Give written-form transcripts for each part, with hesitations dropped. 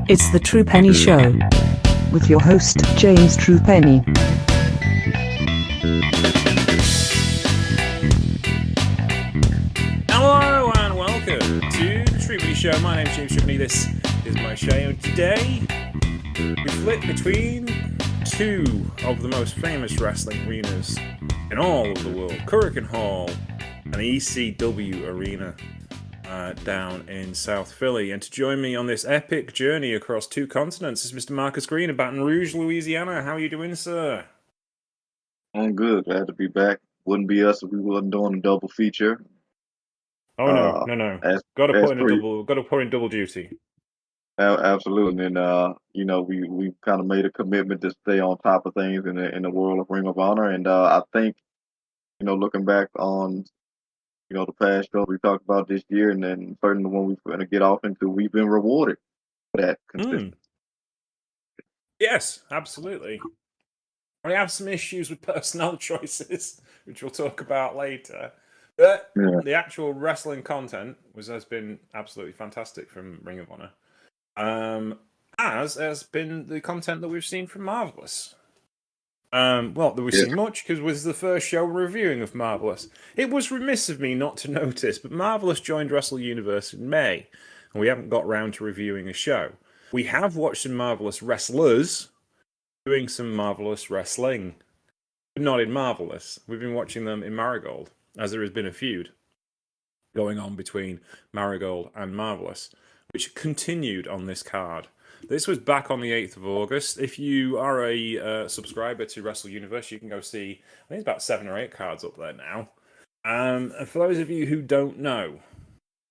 It's the True Penny Show with your host, James True Penny. Hello and welcome to the True Penny Show. My name's James True Penny. This is my show. And today we flip between two of the most famous wrestling arenas in all of the world, Korakuen Hall and the ECW Arena down in South Philly. And to join me on this epic journey across two continents is Mr. Marcus Green of Baton Rouge, Louisiana. How are you doing, sir? I'm good. Glad to be back. Wouldn't be us if we wasn't doing a double feature. Oh no. Got to put in double duty. Absolutely. And we kind of made a commitment to stay on top of things in the world of Ring of Honor. And I think, looking back on the past show we talked about this year, and then certainly the one we're going to get off into, we've been rewarded for that consistency. Yes, absolutely. We have some issues with personnel choices, which we'll talk about later. But the actual wrestling content has been absolutely fantastic from Ring of Honor. As has been the content that we've seen from Marvelous. We've seen much because it was the first show reviewing of Marvelous. It was remiss of me not to notice, but Marvelous joined Wrestle Universe in May, and we haven't got round to reviewing a show. We have watched some Marvelous wrestlers doing some Marvelous wrestling, but not in Marvelous. We've been watching them in Marigold, as there has been a feud going on between Marigold and Marvelous, which continued on this card. This was back on the 8th of August. If you are a subscriber to Wrestle Universe, you can go see, I think it's about 7 or 8 cards up there now. And for those of you who don't know,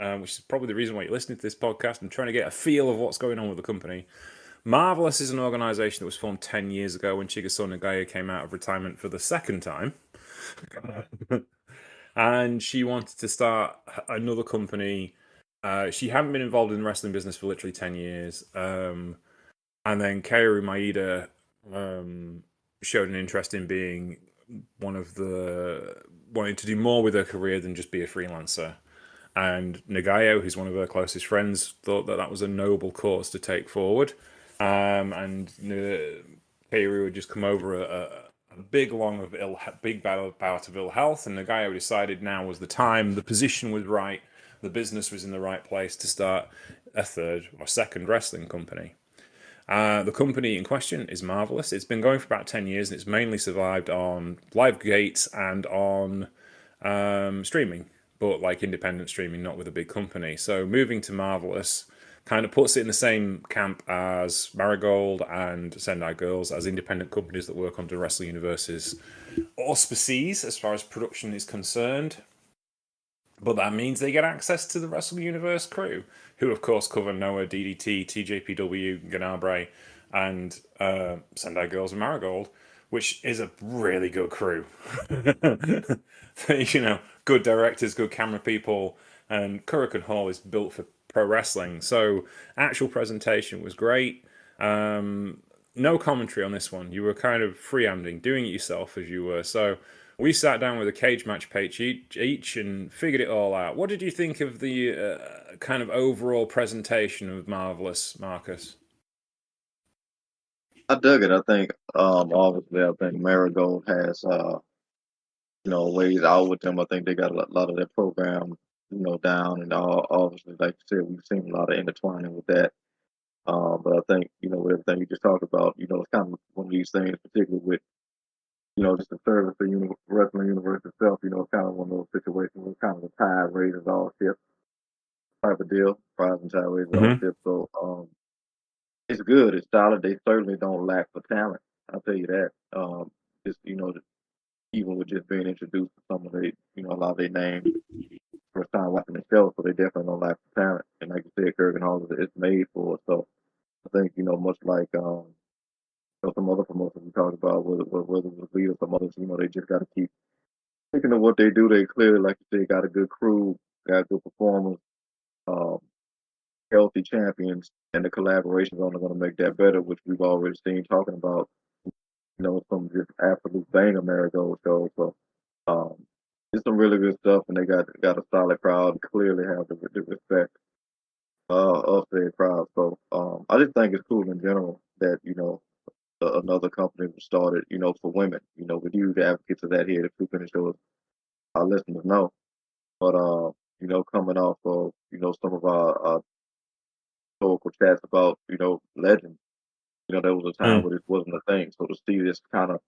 which is probably the reason why you're listening to this podcast and trying to get a feel of what's going on with the company, Marvelous is an organization that was formed 10 years ago when Chigusa Nagaya came out of retirement for the second time. And she wanted to start another company. She hadn't been involved in the wrestling business for literally 10 years. And then Kaoru Maeda showed an interest in being wanting to do more with her career than just be a freelancer. And Nagayo, who's one of her closest friends, thought that was a noble cause to take forward. And Kaoru had just come over a big bout of ill health, and Nagayo decided now was the time, the position was right, the business was in the right place to start a third or second wrestling company. The company in question is Marvelous. It's been going for about 10 years, and it's mainly survived on live gates and on streaming, but like independent streaming, not with a big company. So moving to Marvelous kind of puts it in the same camp as Marigold and Sendai Girls as independent companies that work under Wrestle Universe's auspices as far as production is concerned. But that means they get access to the Wrestle Universe crew, who of course cover Noah, DDT, TJPW, Ganabre, and Sendai Girls and Marigold, which is a really good crew. Good directors, good camera people, and Korakuen Hall is built for pro wrestling. So actual presentation was great. No commentary on this one. You were kind of freehanding, doing it yourself as you were. So we sat down with a cage match page each and figured it all out. What did you think of the kind of overall presentation of Marvelous, Marcus? I dug it. I think obviously Marigold has ways out with them. I think they got a lot of their program down, and obviously, like you said, we've seen a lot of intertwining with that. But I think, with everything you just talked about, it's kind of one of these things, particularly with, just the service for Wrestling Universe itself, kind of one of those situations where kind of the tide raises all ships type of deal, rising tide raises all ships. So it's good, it's solid. They certainly don't lack for talent. I'll tell you that. Even with just being introduced to some of a lot of their names first time watching the show, so they definitely don't lack for talent. And like you said, Korakuen Hall is made for it. So I think, much like some other promotions we talked about, whether it was Lead or some others, they just got to keep thinking of what they do. They clearly, like you said, got a good crew, got good performers, healthy champions, and the collaborations only going to make that better, which we've already seen talking about, some just absolute banger Marigold shows. So it's some really good stuff, and they got a solid crowd. Clearly have the respect of their crowd. So I just think it's cool in general that another company was started, for women. We're huge advocates of that here. The True Finish shows our listeners know. But coming off of some of our historical chats about legends, there was a time where this wasn't a thing. So to see this kind of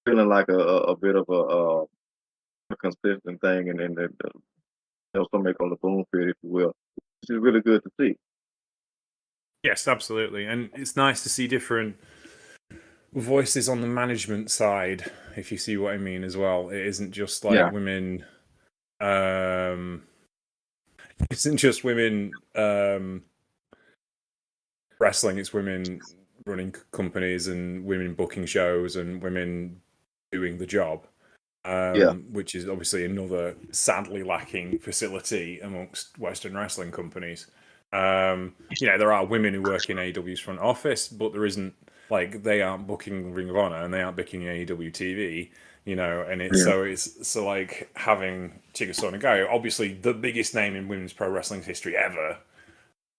feeling like a bit of a consistent thing, and some may call it boom period, if you will, which is really good to see. Yes, absolutely, and it's nice to see different voices on the management side, if you see what I mean as well. It isn't just like women. It isn't just women wrestling. It's women running companies and women booking shows and women doing the job. Which is obviously another sadly lacking facility amongst Western wrestling companies. There are women who work in AEW's front office, but there isn't, like, they aren't booking Ring of Honor and they aren't booking AEW TV, and it's like having Chigusa Nagayo, obviously the biggest name in women's pro wrestling history ever,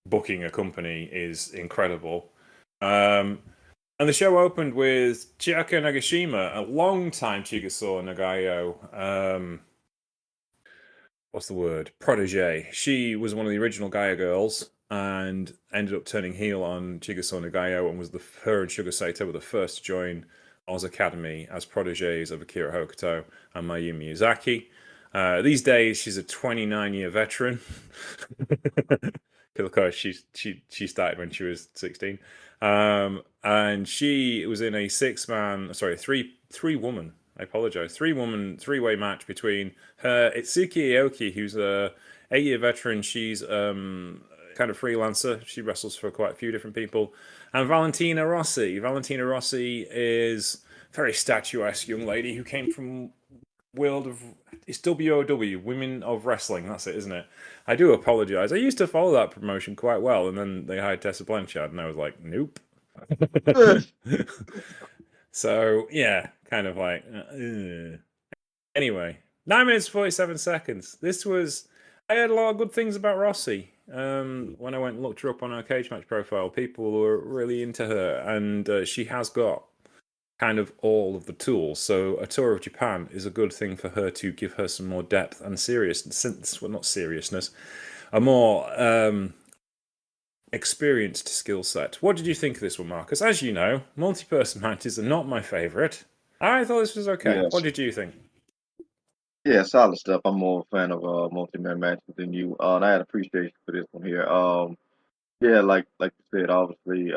booking a company is incredible. And the show opened with Chiaka Nagashima, a long-time Chigusa Nagayo, what's the word? Protege. She was one of the original Gaia girls and ended up turning heel on Chigusa Nagayo, and her and Sugar Saito were the first to join Oz Academy as proteges of Akira Hokuto and Mayu Miyazaki. These days, she's a 29-year veteran. Of course, she started when she was 16. And she was in a three-woman, I apologize, three-way match between her, Itsuki Aoki, who's a 8-year veteran. She's kind of freelancer. She wrestles for quite a few different people. And Valentina Rossi. Valentina Rossi is a very statuesque young lady who came from it's WOW, Women of Wrestling. That's it, isn't it? I do apologize. I used to follow that promotion quite well, and then they hired Tessa Blanchard, and I was like, nope. So, yeah, kind of like, Anyway, 9 minutes 47 seconds. I heard a lot of good things about Rossi. When I went and looked her up on her cage match profile, people were really into her, and she has got kind of all of the tools. So a tour of Japan is a good thing for her to give her some more depth and seriousness. Well, not seriousness, a more experienced skill set. What did you think of this one, Marcus? As you know, multi-person matches are not my favourite. I thought this was okay. Yes. What did you think? Yeah, solid stuff. I'm more a fan of multi-man matches than you. And I had appreciation for this one here. Like you said, obviously,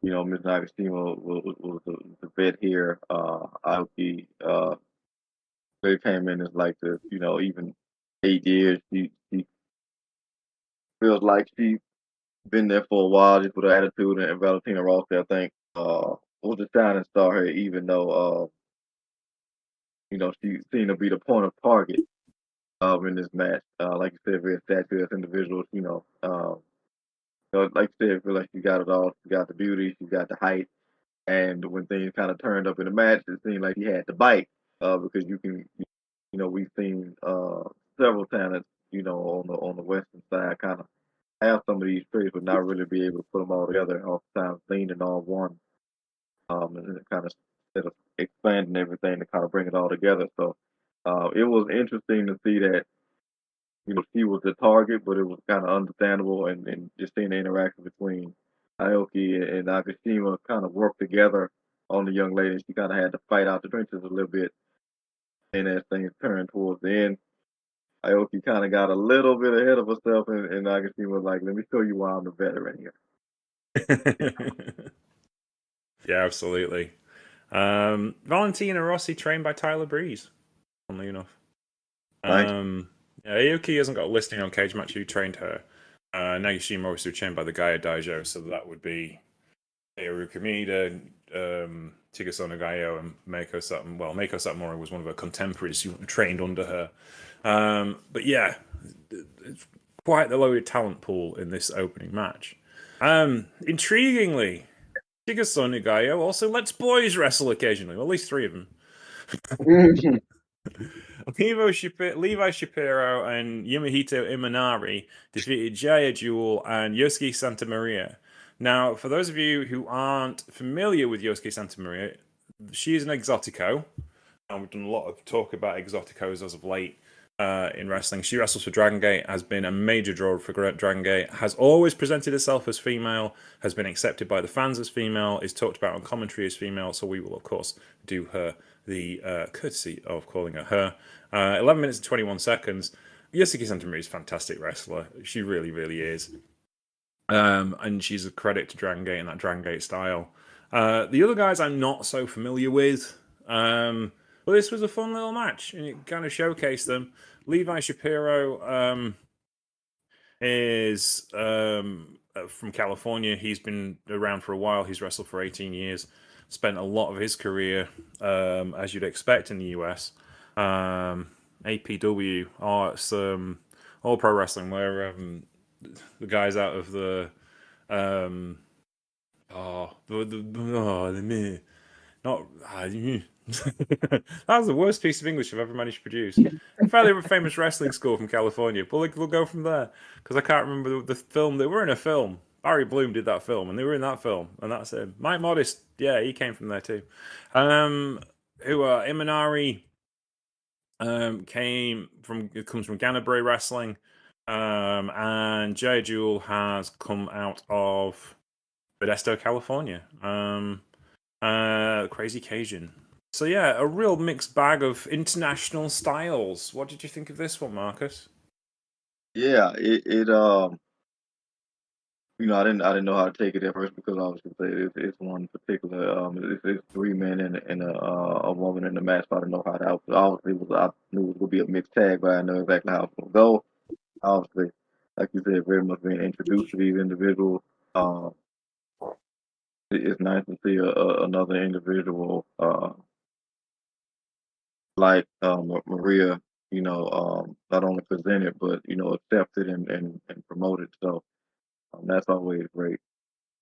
Ms. Nagashima was the vet here. Aoki they came in as like even 8 years. She feels like she's been there for a while just with her attitude. And Valentina Rossi, I think, was the shining star here, even though she seemed to be the point of target in this match. Like you said, very statuesque individuals. Like you said, I feel like she got it all. She got the beauty, she got the height. And when things kind of turned up in the match, it seemed like he had to bite because we've seen several talents, on the Western side kind of have some of these traits, but not really be able to put them all together. Oftentimes leaning on one, and kind of instead of expanding everything to kind of bring it all together. So it was interesting to see that she was the target, but it was kind of understandable, and just seeing the interaction between Aoki and Nagashima kind of work together on the young lady. She kind of had to fight out the trenches a little bit, and as things turned towards the end, Aoki kind of got a little bit ahead of herself, and Nagashima was like, "Let me show you why I'm the veteran here." Yeah, absolutely. Valentina Rossi trained by Tyler Breeze, funnily enough. Aoki hasn't got a listing on Cage Match who trained her. Nagashima obviously trained by the Gaia Dojo, so that would be Haru Kamida, Chigusa Nagayo, and Meiko Satomura. Well, Meiko Satomura was one of her contemporaries who trained under her. But yeah, it's quite the loaded talent pool in this opening match. Intriguingly, Chigusa Nagayo also lets boys wrestle occasionally, well, at least 3 of them. Levi Shapiro and Yumahito Imanari defeated Jaya Jewel and Yosuke Santa Maria. Now, for those of you who aren't familiar with Yosuke Santa Maria, she is an exotico, and we've done a lot of talk about exoticos as of late in wrestling. She wrestles for Dragon Gate, has been a major draw for Dragon Gate, has always presented herself as female, has been accepted by the fans as female, is talked about on commentary as female, so we will, of course, do her the courtesy of calling her her. 11 minutes and 21 seconds. Yosuke Santa Maria is a fantastic wrestler. She really, really is. And she's a credit to Dragon Gate and that Dragon Gate style. The other guys I'm not so familiar with. But this was a fun little match, and it kind of showcased them. Levi Shapiro is from California. He's been around for a while. He's wrestled for 18 years. Spent a lot of his career, as you'd expect in the US. APW, it's All Pro Wrestling, where the guys out of the that was the worst piece of English I've ever managed to produce. A fairly famous wrestling school from California. But we'll go from there, because I can't remember the film. They were in a film. Barry Bloom did that film, and they were in that film, and that's it. Mike Modest, yeah, he came from there too. Imanari comes from Ganabray Wrestling, and Jay Jewel has come out of Modesto, California. Crazy Cajun. So yeah, a real mixed bag of international styles. What did you think of this one, Marcus? Yeah, I didn't know how to take it at first, because obviously it's one particular it's 3 men and a woman in the match. So I didn't know how to. Obviously, I knew it was gonna be a mixed tag, but I know exactly how it's gonna go. Obviously, like you said, very much being introduced to these individuals. It's nice to see another individual like Maria, not only presented but accepted and promoted. So that's always great.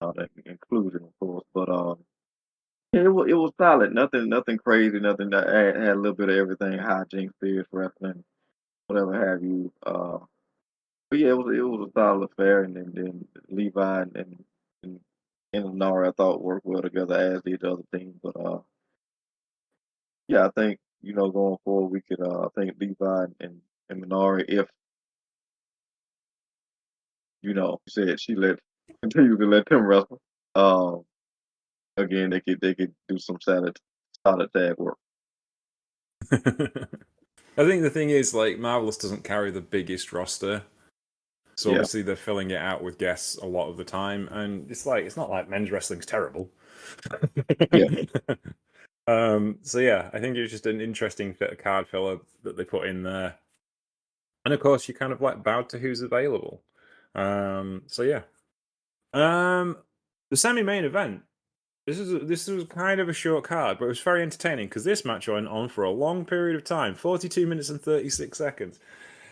That inclusion, of course, but yeah, it was solid. Nothing crazy. Nothing that had a little bit of everything. Hijinks, serious wrestling, whatever have you. But yeah, it was a solid affair, and then Levi and Nara, I thought, worked well together, as did the other team. But yeah, I think going forward we could I think Levi and Minari, if said she let continue to let them wrestle. Again, they could do some solid tag work. I think the thing is, like, Marvelous doesn't carry the biggest roster, so Yeah. obviously they're filling it out with guests a lot of the time, and it's not like men's wrestling's terrible. Yeah. So yeah, I think it was just an interesting bit of card filler that they put in there, and of course you kind of like bowed to who's available. So yeah, the semi-main event. This was kind of a short card, but it was very entertaining, because this match went on for a long period of time, 42 minutes and 36 seconds.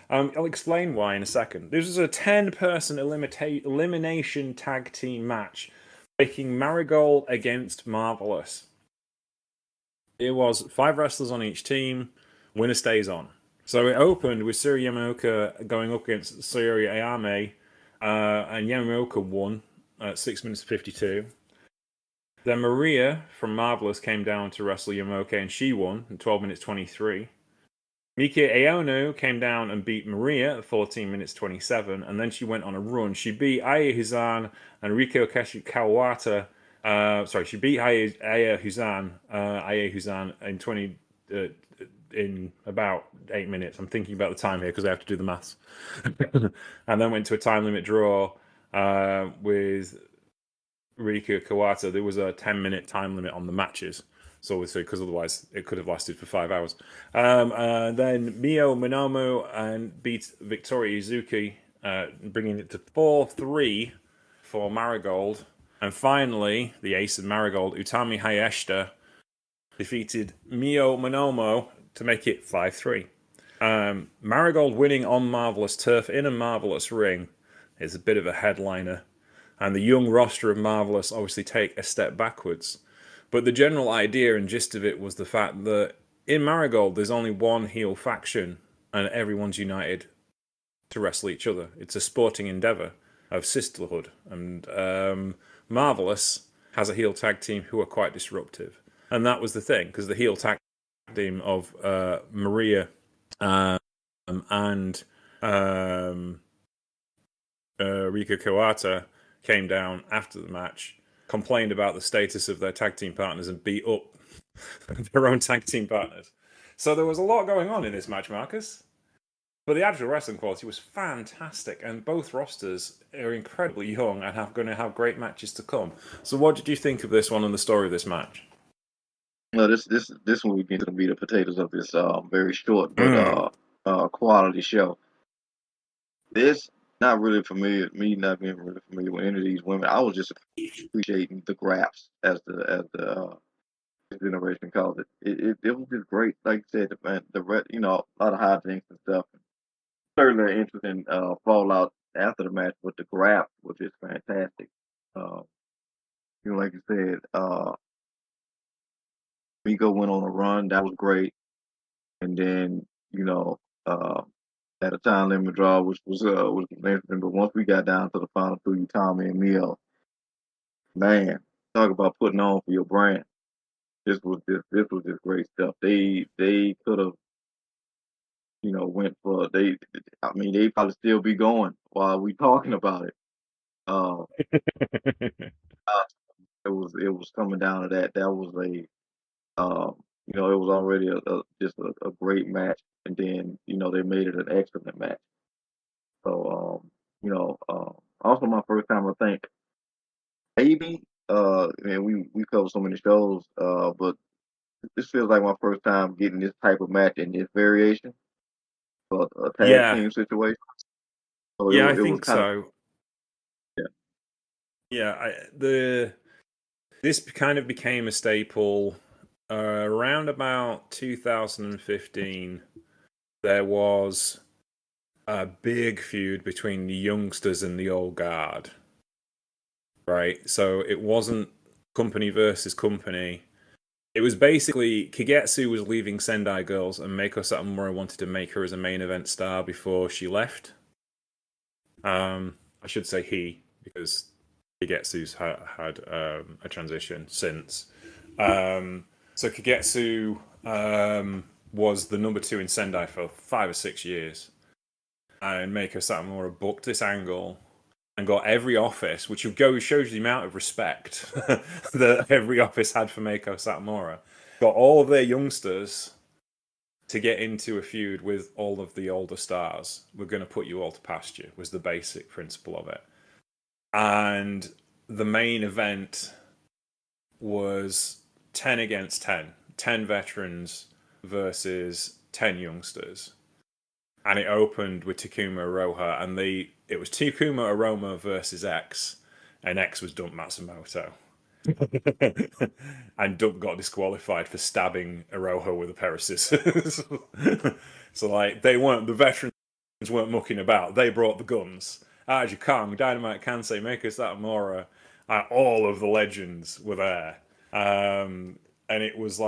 I'll explain why in a second. This was a 10-person elimination tag team match, making Marigold against Marvelous. It was 5 wrestlers on each team. Winner stays on. So it opened with Sareee Yamaoka going up against Sayori Ayame, and Yamaoka won at 6 minutes 52. Then Maria from Marvelous came down to wrestle Yamaoka, and she won in 12 minutes 23. Miki Aono came down and beat Maria at 14 minutes 27, and then she went on a run. She beat Aya Huzan and Riko Kawata. She beat Aya Huzan in about 8 minutes. I'm thinking about the time here because I have to do the maths. And then went to a time limit draw with Riko Kawata. There was a 10-minute time limit on the matches. So obviously, because otherwise it could have lasted for 5 hours. Then Mio Minomo and beat Victoria Izuki, bringing it to 4-3 for Marigold. And finally, the ace of Marigold, Utami Hayashita, defeated Mio Minomo to make it 5-3. Marigold winning on Marvelous turf in a Marvelous ring is a bit of a headliner. And the young roster of Marvelous obviously take a step backwards. But the general idea and gist of it was the fact that in Marigold, there's only one heel faction, and everyone's united to wrestle each other. It's a sporting endeavor of sisterhood. And Marvelous has a heel tag team who are quite disruptive. And that was the thing, because the heel tag team of Maria and Rika Kawata came down after the match, complained about the status of their tag team partners, and beat up their own tag team partners. So there was a lot going on in this match, Marcus. But the actual wrestling quality was fantastic, and both rosters are incredibly young and going to have great matches to come. So, what did you think of this one and the story of this match? Well, this one we get to the meat and potatoes of this very short but quality show. This not really familiar, me not being really familiar with any of these women. I was just appreciating the graphs as the generation calls it. It was just great. Like I said, a lot of hijinks and stuff. Certainly an interesting fallout after the match, but the graph was just fantastic. Uh, like you said, Miko went on a run. That was great. And then, at a time limit draw, which was interesting. But once we got down to the final two, Tommy and Mio, man, talk about putting on for your brand. This was just great stuff. They could have, went for they. I mean, they probably still be going while we talking about it. Uh, it was coming down to that. That was it was already just a great match, and then they made it an excellent match. So, also my first time, I think, maybe, and we cover so many shows, but this feels like my first time getting this type of match in this variation for a tag Yeah, team situation. So yeah, I it was think kind of, so. yeah, Yeah, this kind of became a staple around about 2015. There was a big feud between the youngsters and the old guard, right? So it wasn't company versus company. It was basically Kagetsu was leaving Sendai Girls, and Meiko Satomura wanted to make her as a main event star before she left. I should say he, because Kagetsu's had a transition since. So Kagetsu was the number 2 in Sendai for 5 or 6 years, and Meiko Satomura booked this angle and got every office, which shows you the amount of respect that every office had for Meiko Satomura. Got all of their youngsters to get into a feud with all of the older stars. We're going to put you all to pasture, was the basic principle of it. And the main event was 10 against 10. 10 veterans versus 10 youngsters. And it opened with Takumi Iroha, and it was Takumi Iroha versus X, and X was Dump Matsumoto. And Dump got disqualified for stabbing Iroha with a pair of scissors. So the veterans weren't mucking about. They brought the guns. Aja Kong, Dynamite Kansei, Meiko Satomura, all of the legends were there. And it was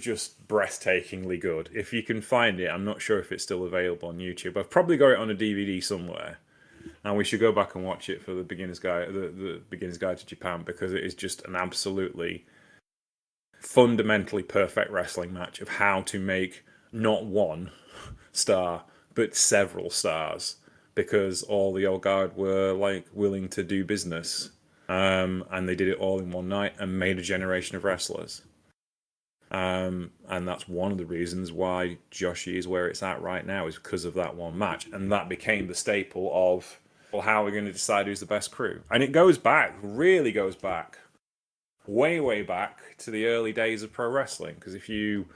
just breathtakingly good. If you can find it, I'm not sure if it's still available on YouTube. I've probably got it on a DVD somewhere. And we should go back and watch it for the beginner's guide, the beginner's guide to Japan, because it is just an absolutely fundamentally perfect wrestling match of how to make not one star but several stars, because all the old guard were willing to do business, and they did it all in one night and made a generation of wrestlers. And that's one of the reasons why Joshi is where it's at right now, is because of that one match, and that became the staple of, well, how are we going to decide who's the best crew? And it really goes back, way back to the early days of pro wrestling. Because if you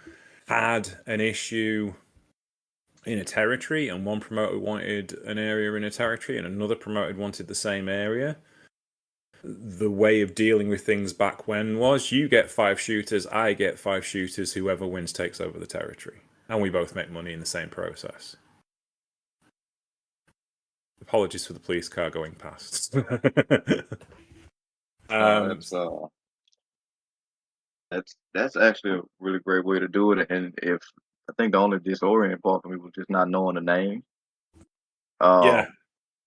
had an issue in a territory and one promoter wanted an area in a territory and another promoter wanted the same area, the way of dealing with things back when was, you get 5 shooters, I get 5 shooters, whoever wins takes over the territory. And we both make money in the same process. Apologies for the police car going past. That's actually a really great way to do it. And if I think the only disorienting part for me was just not knowing the name. Yeah.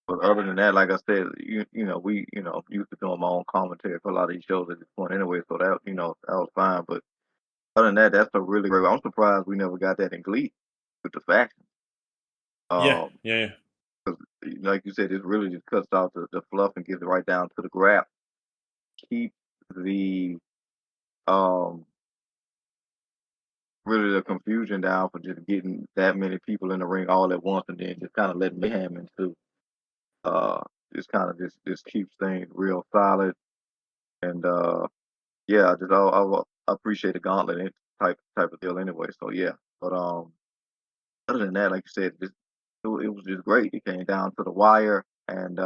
But other than that, like I said, we used to doing my own commentary for a lot of these shows at this point anyway, so that that was fine. But other than that, that's a really great. I'm surprised we never got that in Glee with the faction. Yeah, Um, yeah, like you said, it really just cuts out the fluff and gets it right down to the graph. Keep the um really the confusion down for just getting that many people in the ring all at once, and then just kind of letting mayhem into. Just kind of just keeps things real solid, and yeah, I appreciate the gauntlet type of deal anyway. So yeah, but other than that, like you said, it was just great. It came down to the wire, and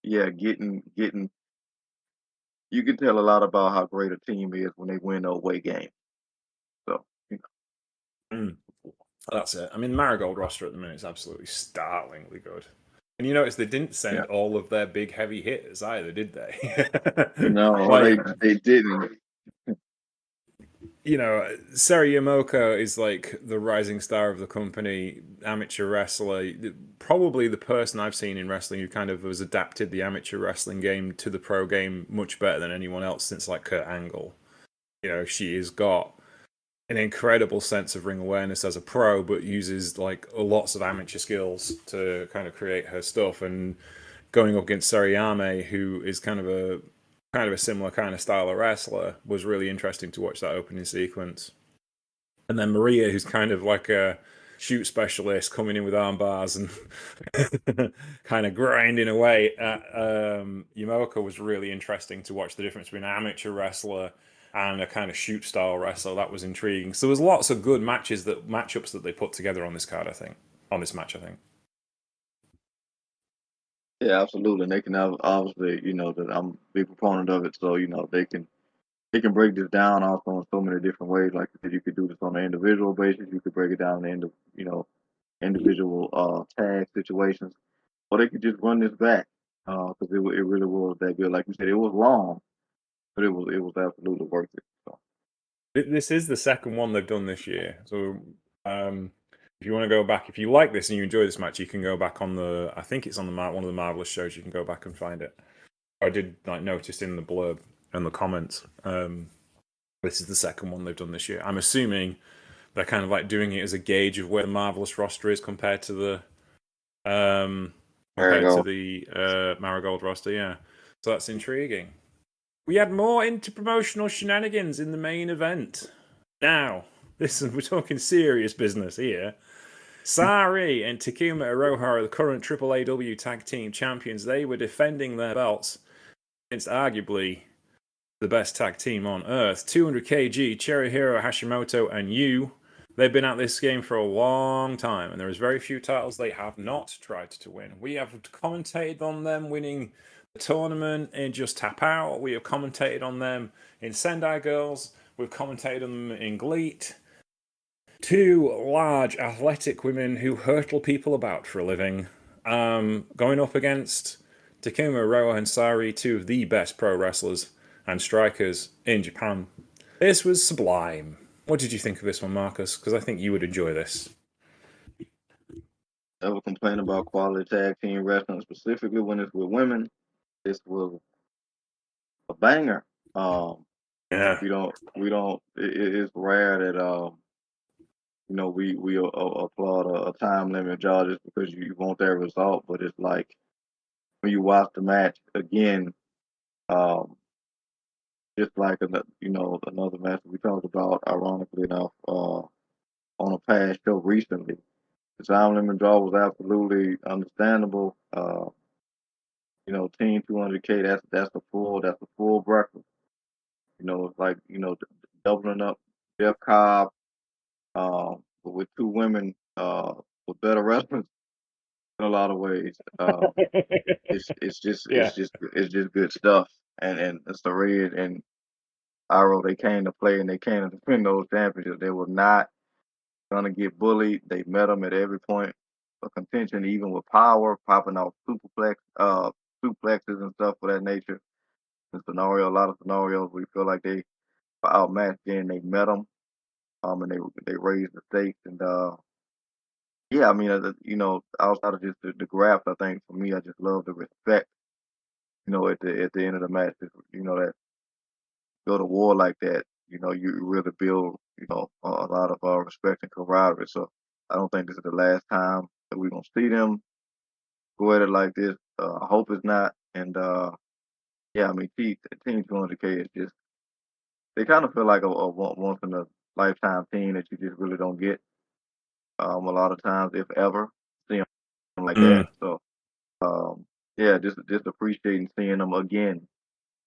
yeah, getting you can tell a lot about how great a team is when they win the away game. So mm, that's it. I mean, the Marigold roster at the minute is absolutely startlingly good. And you notice they didn't yeah, send all of their big heavy hitters either, did they? no, Like, they didn't. Sareee Yamoko is like the rising star of the company, amateur wrestler, probably the person I've seen in wrestling who kind of has adapted the amateur wrestling game to the pro game much better than anyone else since like Kurt Angle. She has got an incredible sense of ring awareness as a pro, but uses like lots of amateur skills to kind of create her stuff. And going up against Sariyame, who is kind of a similar kind of style of wrestler, was really interesting to watch that opening sequence. And then Maria, who's kind of like a shoot specialist, coming in with arm bars and kind of grinding away at Yumoko, was really interesting to watch the difference between an amateur wrestler and a kind of shoot style wrestler. That was intriguing. So there was lots of good matchups that they put together on this card, I think. On this match, I think. Yeah, absolutely. And they can obviously, that I'm a big proponent of it. So they can break this down also in so many different ways. Like you said, you could do this on an individual basis. You could break it down into individual tag situations, or they could just run this back because it really was that good. Like you said, it was long, but it was absolutely worth it. So This is the second one they've done this year. So if you want to go back, if you like this and you enjoy this match, you can go back on I think it's on one of the Marvelous shows. You can go back and find it. I did notice in the blurb and the comments. This is the second one they've done this year. I'm assuming they're kind of like doing it as a gauge of where the Marvelous roster is compared to the there you go. Marigold roster. Yeah, so that's intriguing. We had more inter-promotional shenanigans in the main event. Now, listen, we're talking serious business here. Sareee and Takumi Iroha are the current AAAW Tag Team Champions. They were defending their belts against arguably the best tag team on earth, 200 kg, Cherihiro Hashimoto and you. They've been at this game for a long time, and there is very few titles they have not tried to win. We have commentated on them winning the tournament in Just Tap Out. We have commentated on them in Sendai Girls. We've commentated on them in Gleet. Two large athletic women who hurtle people about for a living, going up against Takumi Iroha and Sareee, two of the best pro wrestlers and strikers in Japan. This was sublime. What did you think of this one, Marcus? Because I think you would enjoy this. Never complain about quality tag team wrestling, specifically when it's with women. This was a banger. Yeah. We don't. It's rare that we applaud a time limit job just because you want that result. But it's like when you watch the match again, um, just like another match we talked about, ironically enough, on a past show recently. The time limit draw was absolutely understandable. Team 200K, that's a full breakfast. It's like doubling up Jeff Cobb, but with two women, with better wrestlers in a lot of ways. Yeah. It's just good stuff. And Sareee and Iro, they came to play and they came to defend those championships. They were not gonna get bullied. They met them at every point of contention, even with power, popping out suplexes and stuff of that nature. A lot of scenarios we feel like they were outmatched. Then they met them, and they raised the stakes, and yeah, I mean, outside of just the graphs, I think for me, I just love the respect. At the end of the match, that go to war like that, you really build, a lot of respect and camaraderie. So I don't think this is the last time that we're gonna see them go at it like this. I hope it's not. And yeah, I mean, teams going to K is just they kind of feel like a once in a lifetime team that you just really don't get a lot of times, if ever, see them like Mm. that. So yeah, just appreciating seeing them again.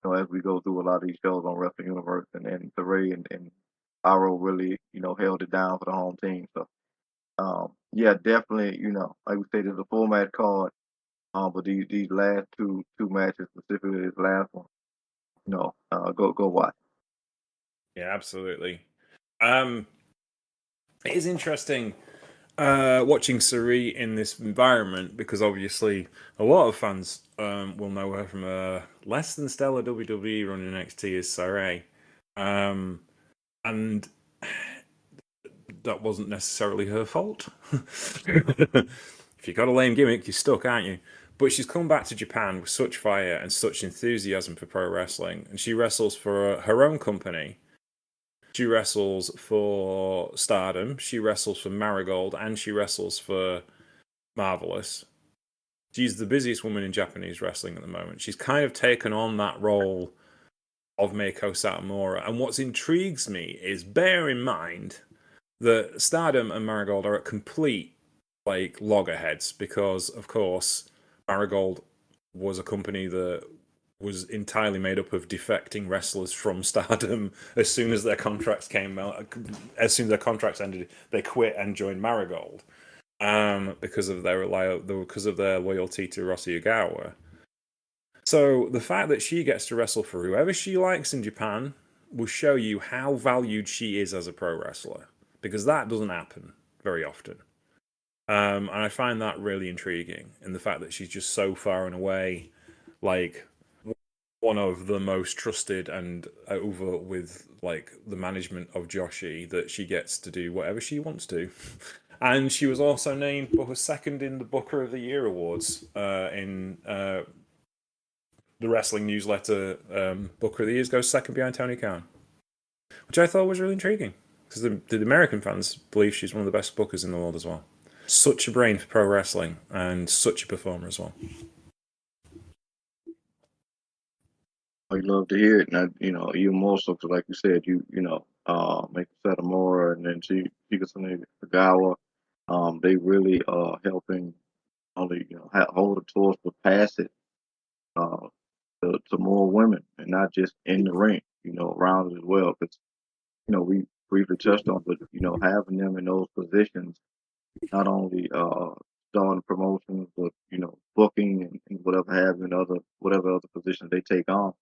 As we go through a lot of these shows on Wrestling Universe, and Sareee and Iro really, held it down for the home team. So yeah, definitely, like we said, there's a full match card. But these last two matches, specifically this last one, go watch. Yeah, absolutely. It is interesting watching Sareee in this environment because obviously a lot of fans will know her from a less than stellar WWE run in NXT as Sareee. And that wasn't necessarily her fault. If you got a lame gimmick, you're stuck, aren't you? But she's come back to Japan with such fire and such enthusiasm for pro wrestling, and she wrestles for her own company. She wrestles for Stardom, she wrestles for Marigold, and she wrestles for Marvelous. She's the busiest woman in Japanese wrestling at the moment. She's kind of taken on that role of Meiko Satomura. And what intrigues me is bear in mind that Stardom and Marigold are at complete loggerheads because, of course, Marigold was a company that was entirely made up of defecting wrestlers from Stardom. As soon as their contracts came out, as soon as their contracts ended, they quit and joined Marigold because of their loyalty to Rossy Ogawa. So the fact that she gets to wrestle for whoever she likes in Japan will show you how valued she is as a pro wrestler, because that doesn't happen very often. And I find that really intriguing, and the fact that she's just so far and away one of the most trusted and over with the management of Joshi, that she gets to do whatever she wants to. And she was also named second in the Booker of the Year awards in the wrestling newsletter. Booker of the Year goes second behind Tony Khan, which I thought was really intriguing because the American fans believe she's one of the best bookers in the world as well. Such a brain for pro wrestling and such a performer as well. I love to hear it, and even more so because, like you said, make Satomura and then Chikasune Kagawa, they really are helping only hold the torch, but pass it uh, to more women, and not just in the ring, around it as well. Because we briefly touched on, but having them in those positions, not only starting promotions, but booking and whatever have you, and whatever other positions they take on.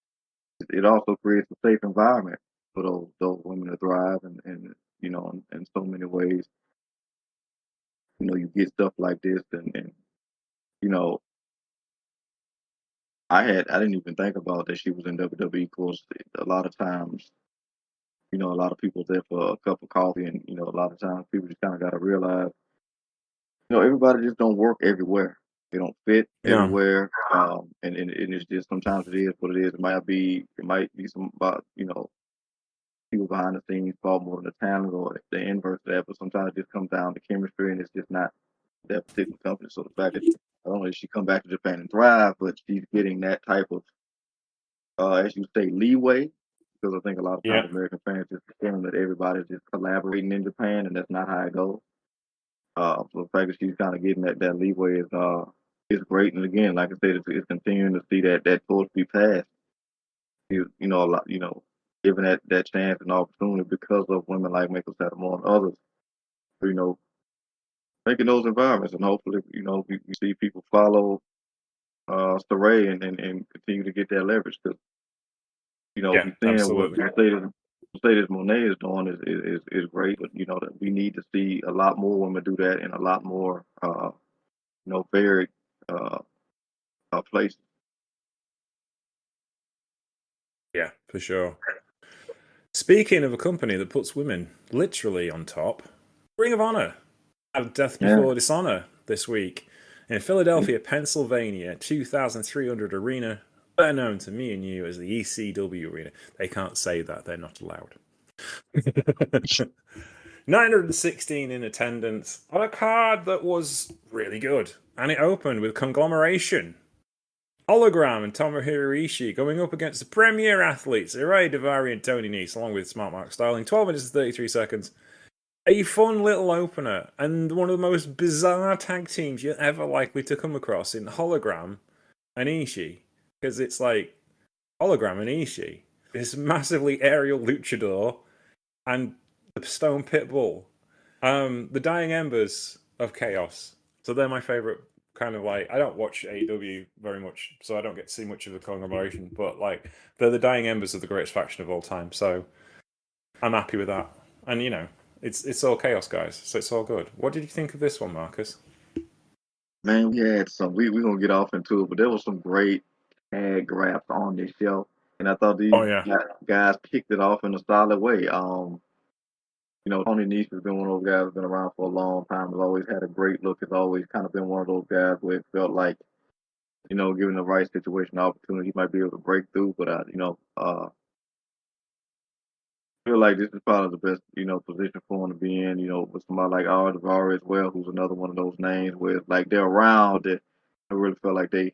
It also creates a safe environment for those women to thrive, and in so many ways, you get stuff like this, and you know, I didn't even think about that she was in WWE. Of course, a lot of times, a lot of people there for a cup of coffee, and a lot of times people just kind of got to realize, everybody just don't work everywhere. They don't fit No. everywhere, and it's just sometimes it is what it is. It might be some about people behind the scenes fault more than the talent, or the inverse of that. But sometimes it just comes down to chemistry, and it's just not that particular company. So the fact that not only did she come back to Japan and thrive, but she's getting that type of, as you say, leeway. Because I think a lot of Yeah. times American fans just assume that everybody's just collaborating in Japan, and that's not how it goes. So the fact that she's kind of getting that leeway is great. And again, like I said, it's continuing to see that torch be passed. A lot, given that chance and opportunity because of women like Michael Satomore and others, you know, making those environments, and hopefully, we see people follow Sareee and continue to get that leverage, because Yeah, we're seeing what absolutely. Mercedes Monet is doing is great, but that we need to see a lot more women do that in a lot more varied uh, places. Yeah, for sure. Speaking of a company that puts women literally on top, Ring of Honor. Had Death Before Dishonor this week in Philadelphia, Pennsylvania, 2,300 arena, better known to me and you as the ECW arena. They can't say that; they're not allowed. 916 in attendance on a card that was really good, and it opened with Conglomeration, Hologram, and Tomohiro Ishii going up against the premier athletes Hirai Daivari and Tony Nese, along with Smart Mark Sterling. 12 minutes and 33 seconds. A fun little opener, and one of the most bizarre tag teams you're ever likely to come across in Hologram and Ishii, because it's like Hologram and Ishii, this massively aerial luchador, and the Stone Pitbull, the Dying Embers of Chaos. So they're my favorite kind of like. I don't watch AEW very much, so I don't get to see much of the conglomeration. But like, they're the Dying Embers of the greatest faction of all time. So I'm happy with that, and you know. It's all chaos, guys, so it's all good. What did you think of this one, Marcus? Man, we had some. We're gonna get off into it, but there was some great tag grabs on this show, and I thought these guys kicked it off in a solid way. Tony Nese has been one of those guys who's been around for a long time. Has always had a great look. Has always kind of been one of those guys where it felt like, given the right situation, opportunity, he might be able to break through. But feel like this is probably the best, position for him to be in, with somebody like Daivari as well, who's another one of those names where it's like they're around it. I really feel like they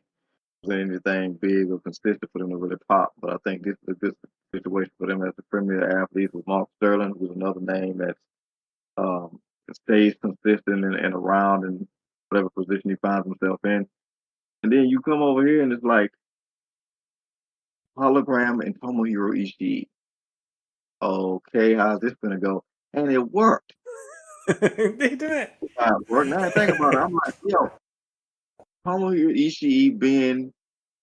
wasn't anything big or consistent for them to really pop. But I think this is a good situation for them as the premier athletes with Mark Sterling, who's another name that's stays consistent and around in whatever position he finds himself in. And then you come over here and it's like Hologram and Tomohiro Ishii. Okay, how's this gonna go? And it worked. They did it. Worked. Now I think about it, I'm like, yo, Tomohiro Ishii being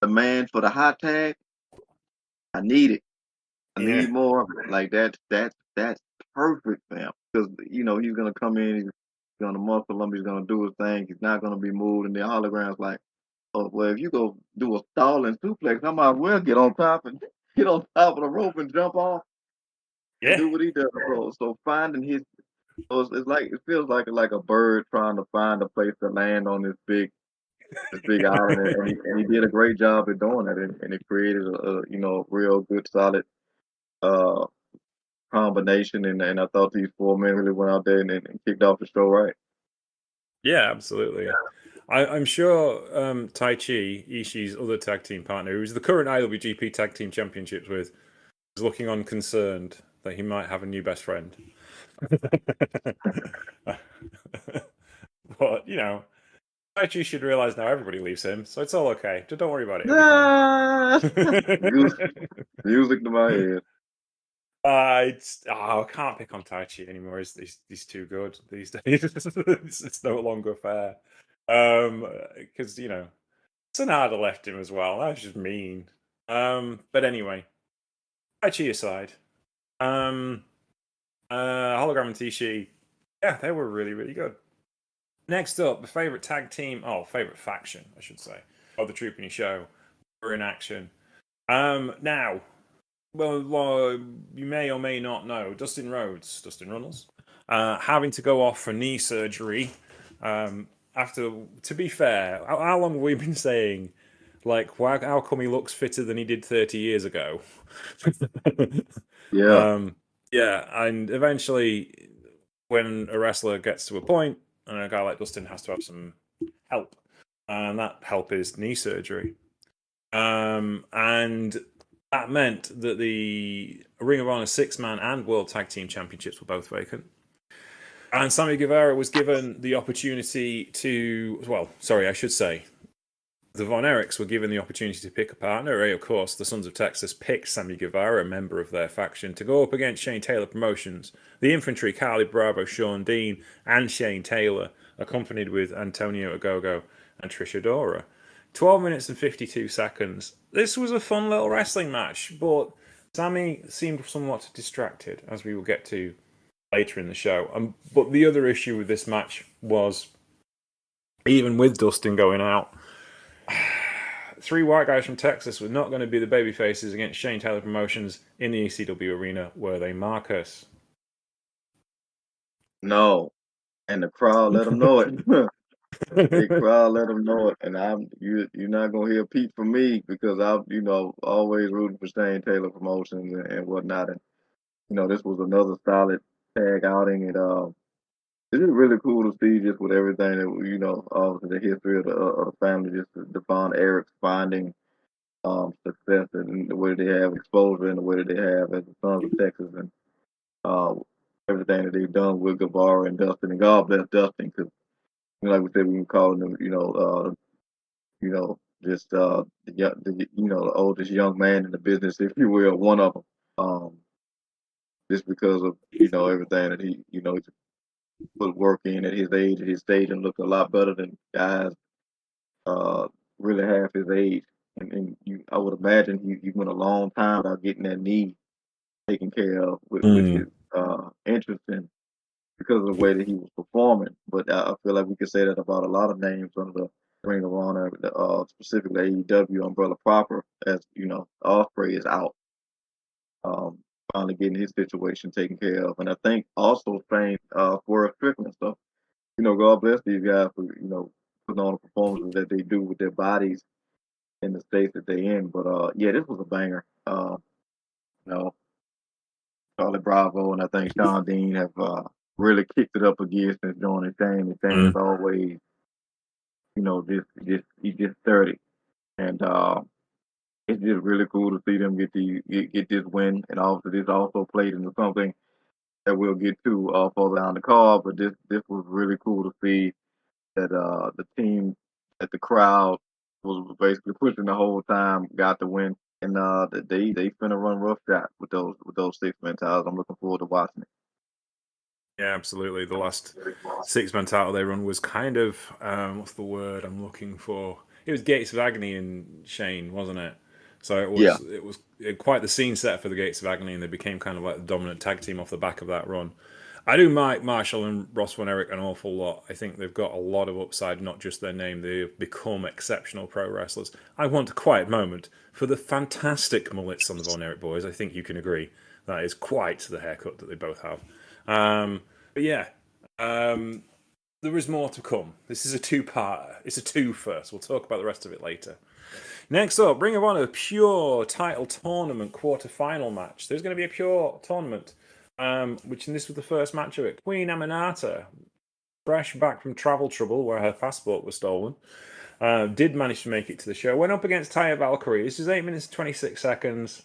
the man for the hot tag, I need it. I need more of it. Like that's perfect for him because he's gonna come in, he's gonna muscle him, he's gonna do his thing, he's not gonna be moved, and the hologram's like, oh well, if you go do a stalling suplex, I might as well get on top of the rope and jump off. And do what he does. So finding his, it's like it feels like a bird trying to find a place to land on this big island, and he did a great job at doing it, and it created a real good solid combination, and I thought these 4 men really went out there and kicked off the show right. Yeah, absolutely. I'm sure Taichi, Ishii's other tag team partner, who's the current IWGP Tag Team Championships with, is looking unconcerned that he might have a new best friend. But, Taichi should realize now everybody leaves him, so it's all okay. Just don't worry about it. Music to my head. I can't pick on Taichi anymore. He's too good these days. It's no longer fair. Because Sonata left him as well. That was just mean. But anyway, Taichi aside, Hologram and Tishi, yeah, they were really, really good. Next up, the favorite favorite faction, I should say, of the Troopany show, were in action. Now, well, you may or may not know, Dustin Runnels, having to go off for knee surgery. After, to be fair, how long have we been saying, like, how come he looks fitter than he did 30 years ago? And eventually, when a wrestler gets to a point, and a guy like Dustin has to have some help, and that help is knee surgery. And that meant that the Ring of Honor 6-man and World Tag Team Championships were both vacant. And Sammy Guevara was given the opportunity to, the Von Erichs were given the opportunity to pick a partner. Of course, the Sons of Texas picked Sammy Guevara, a member of their faction, to go up against Shane Taylor Promotions. The Infantry, Carly Bravo, Sean Dean, and Shane Taylor, accompanied with Antonio Ogogo and Trish Adora. 12 minutes and 52 seconds. This was a fun little wrestling match, but Sammy seemed somewhat distracted, as we will get to later in the show. But the other issue with this match was, even with Dustin going out, 3 white guys from Texas were not going to be the baby faces against Shane Taylor Promotions in the ECW arena, were they, Marcus? No. and the crowd let them know it. The crowd let them know it, and you're not gonna hear Pete from me because I'm always rooting for Shane Taylor Promotions and whatnot, and this was another solid tag outing, and it's just really cool to see just with everything that obviously the history of the family, just Devon Eric's finding success and the way they have exposure and the way that they have as the Sons of Texas, and uh, everything that they've done with Guevara and Dustin, and God bless Dustin because like we said, we can call him just the oldest young man in the business, if you will, one of them. Just because of everything that he's put work in at his age, at his stage, and looked a lot better than guys really half his age. And I would imagine he went a long time without getting that knee taken care of, which is interesting because of the way that he was performing. But I feel like we could say that about a lot of names under the Ring of Honor, specifically AEW umbrella proper, as Ospreay is out, finally getting his situation taken care of, and I think also same for Strickland. So God bless these guys for putting on the performances that they do with their bodies in the states that they in. But yeah, this was a banger. You know, Charlie Bravo and I think Sean Dean have really kicked it up a gear since joining Shane. And Shane is always, he's just 30, and it's just really cool to see them get this win. And obviously, this also played into something that we'll get to further down the card. But this was really cool to see that the team, that the crowd was basically pushing the whole time, got the win, and that they finna run roughshod with those 6-man titles. I'm looking forward to watching it. Yeah, absolutely. The last 6-man title they run was kind of what's the word I'm looking for? It was Gates of Agony and Shane, wasn't it? So it was quite the scene set for the Gates of Agony, and they became kind of like the dominant tag team off the back of that run. I do Mike Marshall and Ross Von Erich an awful lot. I think they've got a lot of upside, not just their name. They've become exceptional pro wrestlers. I want a quiet moment for the fantastic mullets on the Von Erich boys. I think you can agree that is quite the haircut that they both have. But yeah, there is more to come. This is a two-parter. It's a two first. We'll talk about the rest of it later. Next up, Ring of Honor Pure Title Tournament quarter-final match. There's going to be a Pure tournament, which this was the first match of it. Queen Aminata, fresh back from travel trouble where her passport was stolen, did manage to make it to the show. Went up against Taya Valkyrie. This is 8 minutes and 26 seconds.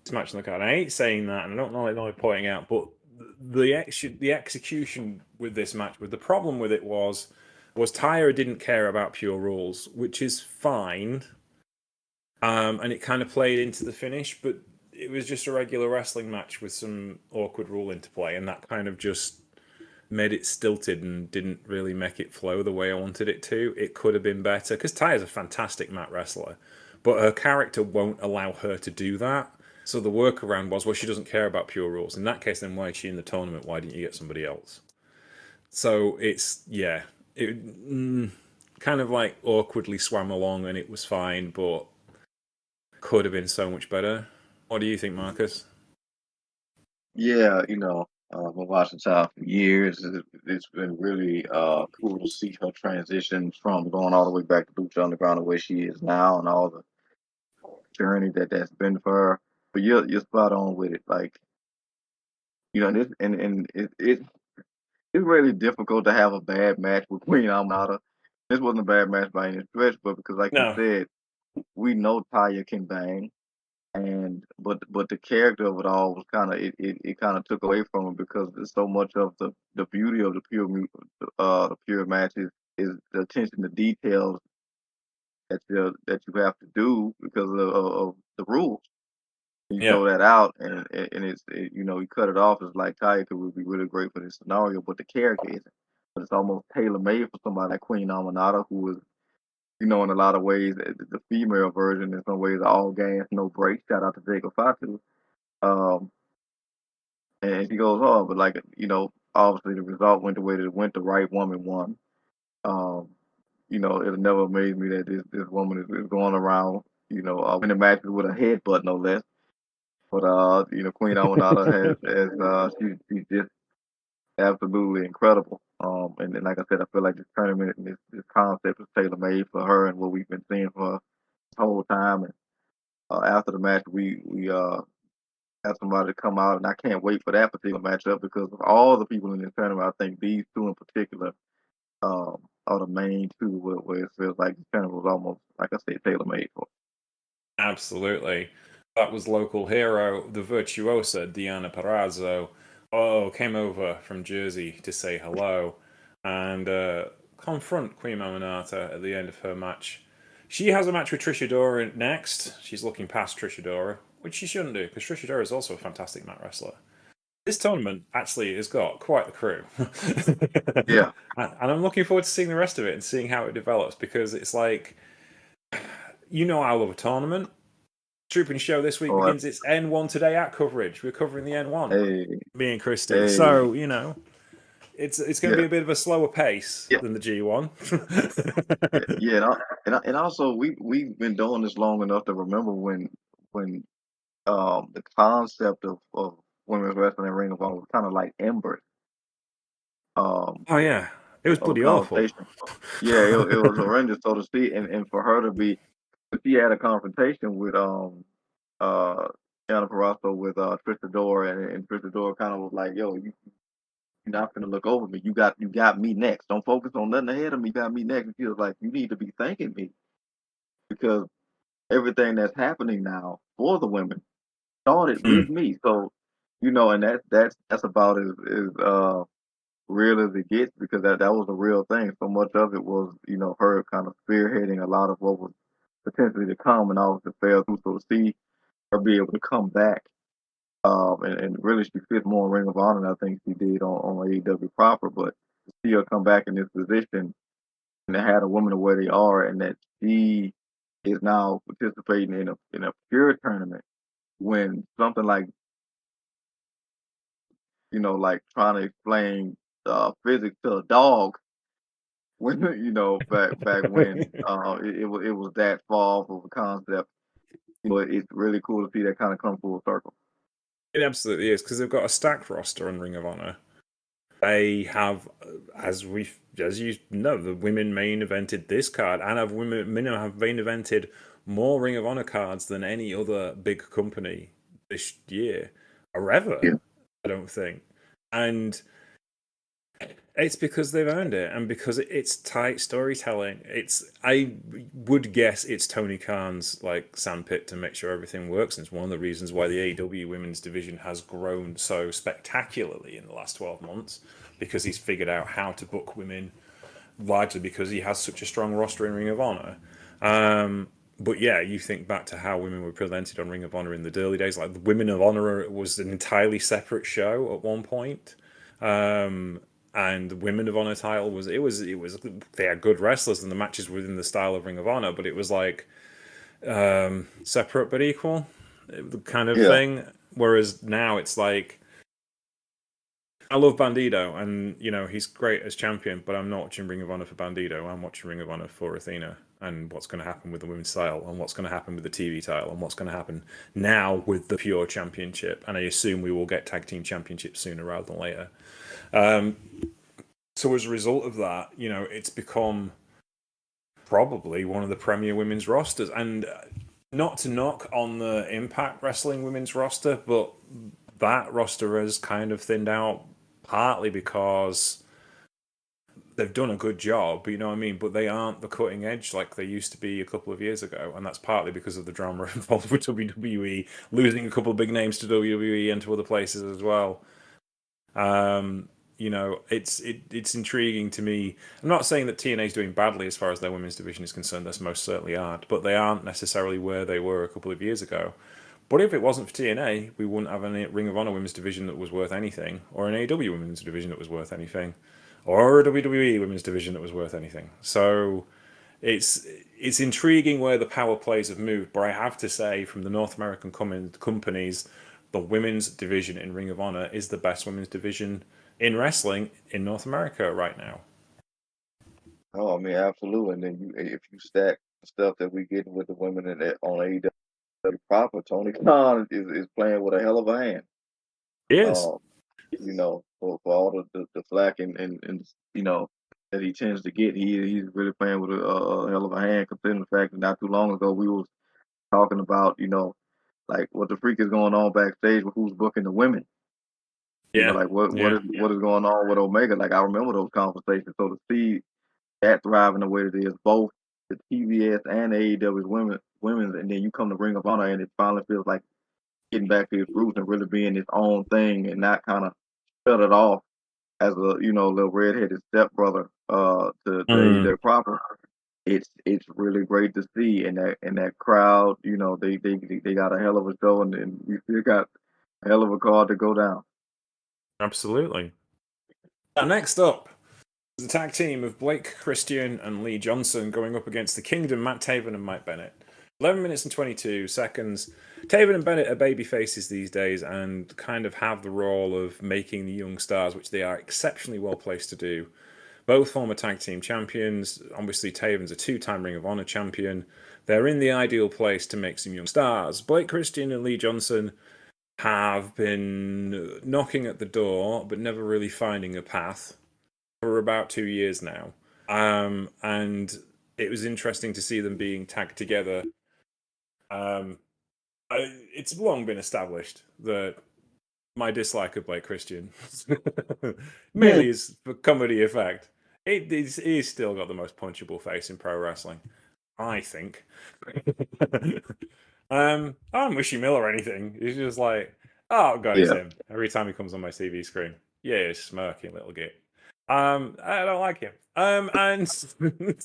Match on the card. I hate saying that, and I don't like pointing out, but the execution with this match, with the problem with it was Tyra didn't care about Pure rules, which is fine, and it kind of played into the finish, but it was just a regular wrestling match with some awkward rule interplay, and that kind of just made it stilted and didn't really make it flow the way I wanted it to. It could have been better, because Tyra's a fantastic mat wrestler, but her character won't allow her to do that. So the workaround was, well, she doesn't care about Pure rules. In that case, then why is she in the tournament? Why didn't you get somebody else? So it's, yeah, it kind of like awkwardly swam along and it was fine, but could have been so much better. What do you think, Marcus? Yeah, I've been watching Tyra for years. It's been really cool to see her transition from going all the way back to Lucha Underground to where she is now, and all the journey that's been for her. But you're spot on with it. Like, this and it's really difficult to have a bad match with Queen Aminata. This wasn't a bad match by any stretch, but because like you said, we know Taya can bang, but the character of it all was kind of it kind of took away from it, because so much of the beauty of the pure matches is the attention to details that you have to do because of the rules. You throw that out, and it's you cut it off. It's like Taya would be really great for this scenario, but the character isn't. But it's almost tailor made for somebody like Queen Aminata, who is in a lot of ways the female version. In some ways, all gas, no brakes. Shout out to Jacob Fatu. And she goes hard, but obviously the result went the way that it went. The right woman won. It'll never amaze me that this woman is going around, winning matches with a headbutt, no less. But Queen Aminata has she's just absolutely incredible. And then, like I said, I feel like this tournament and this concept is tailor made for her and what we've been seeing for her this whole time. And after the match, we have somebody to come out, and I can't wait for that particular matchup because of all the people in this tournament. I think these two in particular are the main two where it feels like the tournament was almost, like I said, tailor made for. Absolutely. That was local hero, the virtuosa Diana Perazzo. Oh, came over from Jersey to say hello and confront Queen Maminata at the end of her match. She has a match with Trish Adora next. She's looking past Trish Adora, which she shouldn't do because Trish Adora is also a fantastic mat wrestler. This tournament actually has got quite the crew. Yeah. And I'm looking forward to seeing the rest of it and seeing how it develops because it's like, I love a tournament. Trooping show this week Oh, begins its N1 Today at coverage. We're covering the N1, hey, me and Christy. hey, So, it's going to be yeah, a bit of a slower pace yeah, than the G1. yeah. And also we've been doing this long enough to remember when the concept of women's wrestling and Ring of Honor was kind of like embers um Oh, yeah. It was of a bloody awful. conversation. Yeah, it was horrendous, so to speak, and for her to be, she had a confrontation with uh Anna Parasso with Trish Adora, and Trish Adora kind of was like, "Yo, you're not gonna look over me. You got me next. Don't focus on nothing ahead of me. You got me next." And she was like, "You need to be thanking me because everything that's happening now for the women started with Mm. me." So, and that's about as real as it gets because that was a real thing. So much of it was, her kind of spearheading a lot of what was potentially to come and all the fell through. So to see her be able to come back, and really she fits more in Ring of Honor than I think she did on AEW proper. But to see her come back in this position and to have the women the way they are, and that she is now participating in a pure tournament when something like like trying to explain physics to a dog when back when it was that far off of a concept. It's really cool to see that kind of come full circle. It absolutely is because they've got a stacked roster on Ring of Honor. They have, as you know, the women main evented this card, and women have main evented more Ring of Honor cards than any other big company this year or ever. Yeah. I don't think, and it's because they've earned it, and because it's tight storytelling. I would guess it's Tony Khan's like sandpit to make sure everything works, and it's one of the reasons why the AEW women's division has grown so spectacularly in the last 12 months, because he's figured out how to book women, largely because he has such a strong roster in Ring of Honor. But yeah, you think back to how women were presented on Ring of Honor in the early days, like the Women of Honor was an entirely separate show at one point. And the Women of Honor title was they had good wrestlers and the matches within the style of Ring of Honor, but it was like separate but equal kind of Yeah. thing. Whereas now it's like, I love Bandido, and he's great as champion, but I'm not watching Ring of Honor for Bandido. I'm watching Ring of Honor for Athena and what's going to happen with the women's title, and what's going to happen with the TV title, and what's going to happen now with the pure championship. And I assume we will get tag team championships sooner rather than later. So as a result of that, it's become probably one of the premier women's rosters. And not to knock on the Impact Wrestling women's roster, but that roster has kind of thinned out partly because they've done a good job, you know what I mean? But they aren't the cutting edge like they used to be a couple of years ago. And that's partly because of the drama involved with WWE, losing a couple of big names to WWE and to other places as well. It's intriguing to me. I'm not saying that TNA is doing badly as far as their women's division is concerned. They most certainly aren't, but they aren't necessarily where they were a couple of years ago. But if it wasn't for TNA, we wouldn't have a Ring of Honor women's division that was worth anything, or an AEW women's division that was worth anything, or a WWE women's division that was worth anything. So it's intriguing where the power plays have moved. But I have to say, from the North American companies, the women's division in Ring of Honor is the best women's division in wrestling in North America right now. Oh, I mean, absolutely. And then if you stack the stuff that we get with the women on AEW proper, Tony Khan is playing with a hell of a hand. It is. You know, for all the flack and that he tends to get. He's really playing with a hell of a hand, considering the fact that not too long ago we was talking about like what the freak is going on backstage with who's booking the women. Yeah. Like what Yeah. what is going on with Omega? Like I remember those conversations. So to see that thriving the way it is, both the TBS and AEW's women's, and then you come to Ring of Honor and it finally feels like getting back to its roots and really being its own thing and not kind of shut it off as a little redheaded stepbrother to Mm, AEW proper. It's really great to see, and that crowd, they got a hell of a show, and we still got a hell of a card to go down. absolutely. Now, next up is a tag team of Blake Christian and Lee Johnson going up against the Kingdom, Matt Taven and Mike Bennett. 11 minutes and 22 seconds. Taven and Bennett are baby faces these days and kind of have the role of making the young stars, which they are exceptionally well placed to do. Both former tag team champions. Obviously, Taven's a two-time Ring of Honor champion. They're in the ideal place to make some young stars. Blake Christian and Lee Johnson have been knocking at the door, but never really finding a path for about 2 years now. And it was interesting to see them being tagged together. It's long been established that my dislike of Blake Christian mainly is for comedy effect. He's still got the most punchable face in pro wrestling, I think. I don't wish him ill or anything. He's just like, oh god, it's Yeah, him. Every time he comes on my TV screen. Yeah, he's smirking little git. I don't like him. And he's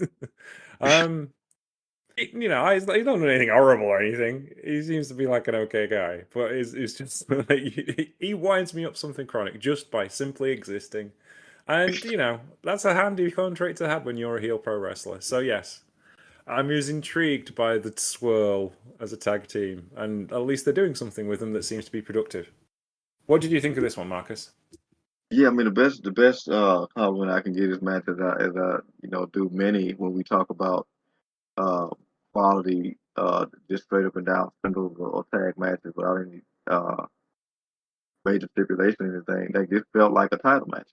not doing anything horrible or anything. He seems to be like an okay guy, but it's just like he winds me up something chronic just by simply existing. And that's a handy fun trait to have when you're a heel pro wrestler. So yes, I'm as intrigued by the swirl as a tag team, and at least they're doing something with them that seems to be productive. What did you think of this one, Marcus? yeah. I mean, the best compliment I can give this match as I do many when we talk about uh quality, just straight up and down singles or tag matches without any uh major stipulation or anything. Like this felt like a title match.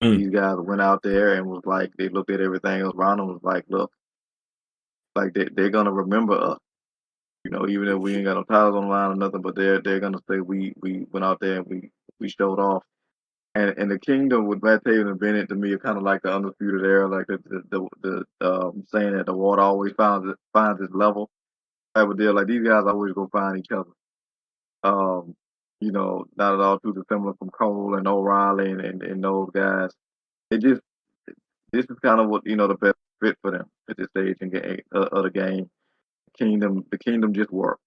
Mm. These guys went out there and was like, they looked at everything else around them, was like, look, like they're gonna remember us. Even if we ain't got no titles on the line or nothing, but they're gonna say we went out there and we showed off. And the Kingdom with Matt Taven and Bennett to me are kind of like the undisputed era, like the saying that the water always finds its level type of deal. Like these guys always go find each other. Um, not at all too dissimilar from Cole and O'Reilly and those guys. It just This is kind of what the best fit for them at this stage of the game. The Kingdom just worked.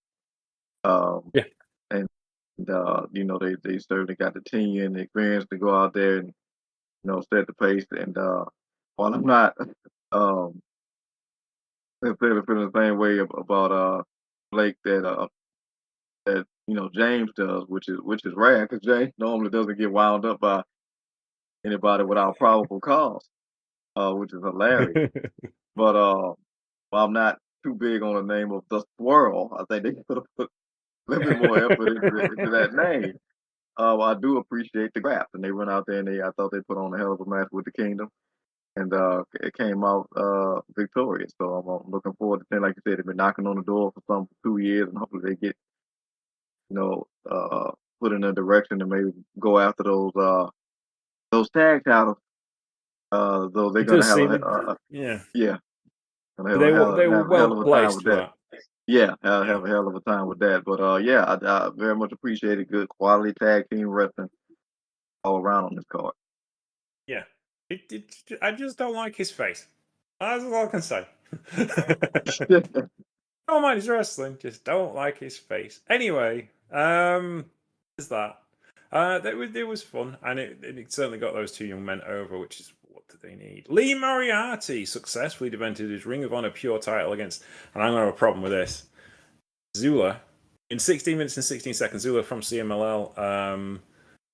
Um, Yeah. and they certainly got the team and the experience to go out there and set the pace. And while I'm not necessarily feeling the same way about Blake that James does, which is rare because James normally doesn't get wound up by anybody without probable cause, which is hilarious. But while I'm not too big on the name of the Swirl, I think they could have put a little bit more effort into that name. I do appreciate the graft, and they went out there and I thought they put on a hell of a match with the Kingdom, and it came out victorious. So I'm looking forward to things like you said. They've been knocking on the door for 2 years, and hopefully they get put in a direction to maybe go after those tag titles. Though they're It gonna does have seem, a yeah. yeah, gonna They were have a hell well of a time placed with for that. that. Yeah, I'll Yeah. have a hell of a time with that. But yeah, I very much appreciated good quality tag team wrestling all around on this card. Yeah. I just don't like his face. That's all I can say. Don't mind his wrestling, just don't like his face. Anyway, is that. It was fun, and it certainly got those two young men over, which is what do they need. Lee Moriarty successfully defended his Ring of Honor Pure title against, and I'm going to have a problem with this, Zula. In 16 minutes and 16 seconds, Zula from CMLL,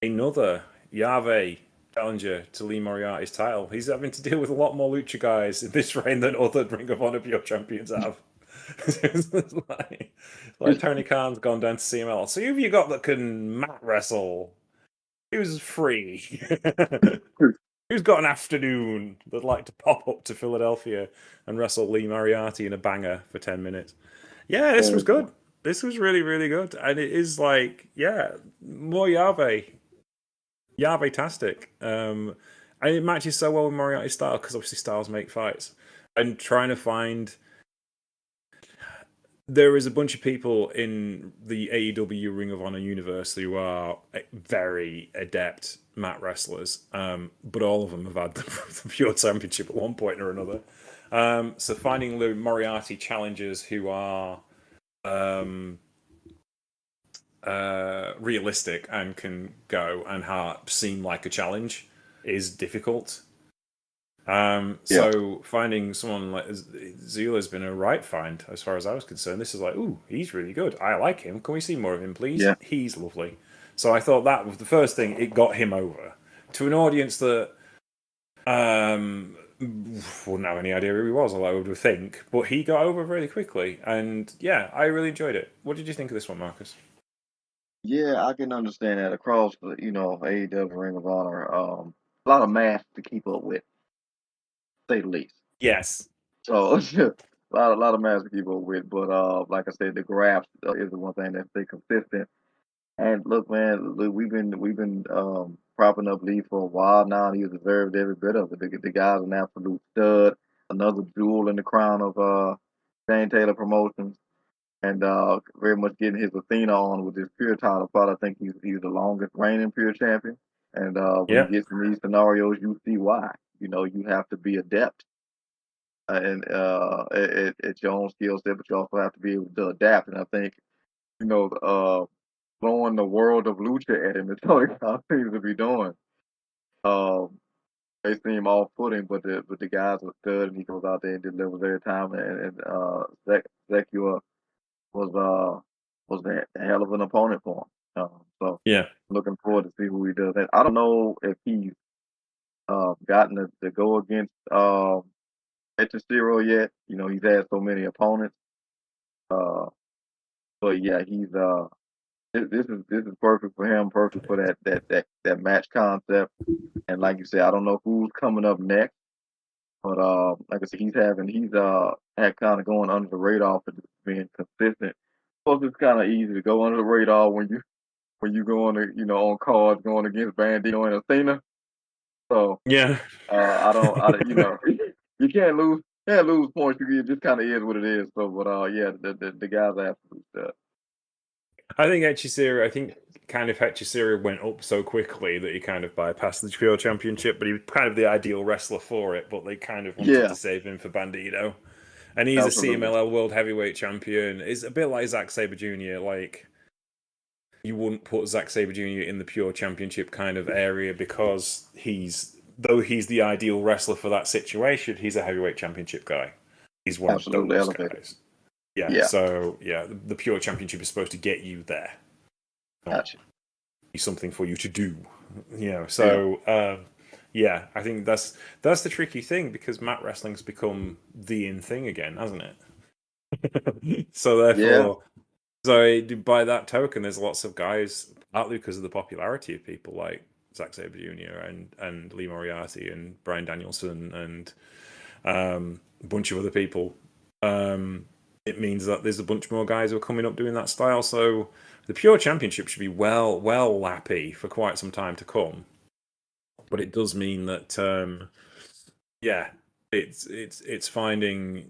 another Yave challenger to Lee Moriarty's title. He's having to deal with a lot more lucha guys in this reign than other Ring of Honor Pure champions have. It's like Tony Khan's gone down to CML. So who have you got that can mat wrestle? He was free. Who's got an afternoon that'd like to pop up to Philadelphia and wrestle Lee Moriarty in a banger for 10 minutes? Yeah, this was good. This was really, really good. And it is like, yeah, more Yave-tastic. And it matches so well with Moriarty's style because obviously styles make fights. And trying to find... There is a bunch of people in the AEW Ring of Honor universe who are very adept mat wrestlers, but all of them have had the Pure Championship at one point or another. So finding the Moriarty challengers who are realistic and can go and seem like a challenge is difficult. So finding someone like Zula's been a right find as far as I was concerned. This is like, ooh, he's really good. I like him. Can we see more of him, please? Yeah. He's lovely. So I thought that was the first thing. It got him over to an audience that wouldn't have any idea who he was, I would think. But he got over really quickly, and yeah, I really enjoyed it. What did you think of this one, Marcus? Yeah, I can understand that across the, AEW Ring of Honor. A lot of math to keep up with, to say the least. Yes. So a lot of math to keep up with. But like I said, the graphs is the one thing that stay consistent. And look, man, we've been propping up Lee for a while now, and he deserved every bit of it. The guy's an absolute stud, another jewel in the crown of Shane Taylor Promotions, and very much getting his Athena on with his Pure title. But I think he's the longest reigning Pure champion. And when Yeah. you get in these scenarios, you see why. You have to be adept and at your own skill set, but you also have to be able to adapt. And I think throwing the world of lucha at him is all he kind of seems to be doing. They seem off footing, but the guys are good, and he goes out there and delivers every time. And Zekua was a hell of an opponent for him. So Yeah. looking forward to see who he does. And I don't know if he's gotten to go against Zero yet. He's had so many opponents. But yeah, this is perfect for him, perfect for that match concept. And like you said, I don't know who's coming up next, but like I said, he's had kind of going under the radar for just being consistent. Plus, it's kind of easy to go under the radar when you go on on cards going against Bandito and Athena. So Yeah. you can't lose points. It just kind of is what it is. So, but yeah, the guy's absolute stud. I think Hechisiri went up so quickly that he kind of bypassed the Pure Championship, but he was kind of the ideal wrestler for it, but they kind of wanted to save him for Bandito. And he's Absolutely. a CMLL World Heavyweight Champion. It's a bit like Zack Sabre Jr. Like, you wouldn't put Zack Sabre Jr. in the Pure Championship kind of area because though he's the ideal wrestler for that situation, he's a heavyweight championship guy. He's one Absolutely of those elevated. guys. Yeah. So the Pure Championship is supposed to get you there. Gotcha. Be something for you to do. So I think that's the tricky thing because mat wrestling's become the in thing again, hasn't it? So therefore, so by that token, there's lots of guys, partly because of the popularity of people like Zack Sabre Jr. and Lee Moriarty and Bryan Danielson and a bunch of other people. It means that there's a bunch more guys who are coming up doing that style. So the Pure Championship should be well lappy for quite some time to come. But it does mean that it's finding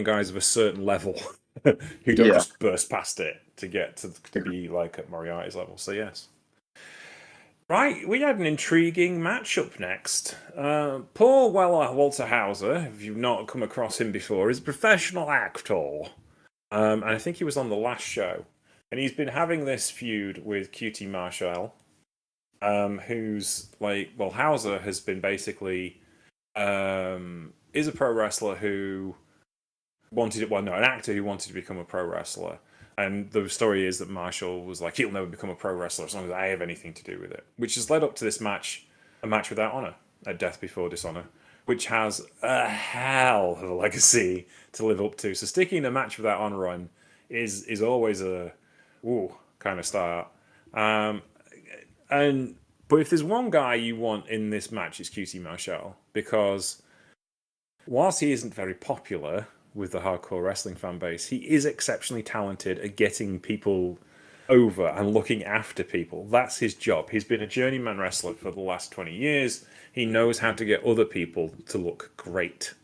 guys of a certain level who don't just burst past it to get to be like at Moriarty's level. So yes. Right, we had an intriguing match up next. Paul Walter Hauser, if you've not come across him before, is a professional actor. And I think he was on the last show. And he's been having this feud with QT Marshall, who's Hauser has been basically is a pro wrestler who an actor who wanted to become a pro wrestler. And the story is that Marshall was like, he'll never become a pro wrestler as long as I have anything to do with it. Which has led up to this match, a match without honor at Death Before Dishonor, which has a hell of a legacy to live up to. So sticking a match without honor on is always a kind of start. And But if there's one guy you want in this match, it's QT Marshall, because whilst he isn't very popular with the hardcore wrestling fan base, he is exceptionally talented at getting people over and looking after people. That's his job. He's been a journeyman wrestler for the last 20 years. He knows how to get other people to look great.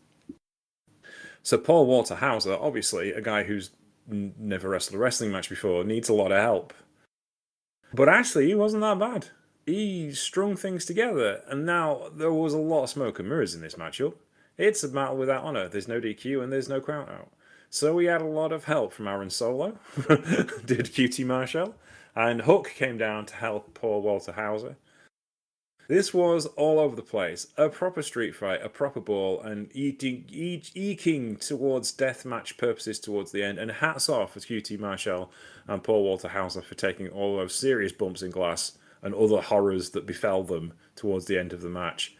So Paul Walter Hauser, obviously a guy who's never wrestled a wrestling match before, needs a lot of help. But actually, he wasn't that bad. He strung things together, and now there was a lot of smoke and mirrors in this matchup. It's a battle without honor. There's no DQ and there's no count out. So we had a lot of help from Aaron Solo, did QT Marshall, and Hook came down to help Paul Walter Hauser. This was all over the place. A proper street fight, a proper ball, and eking towards deathmatch purposes towards the end. And hats off to QT Marshall and Paul Walter Hauser for taking all those serious bumps in glass and other horrors that befell them towards the end of the match.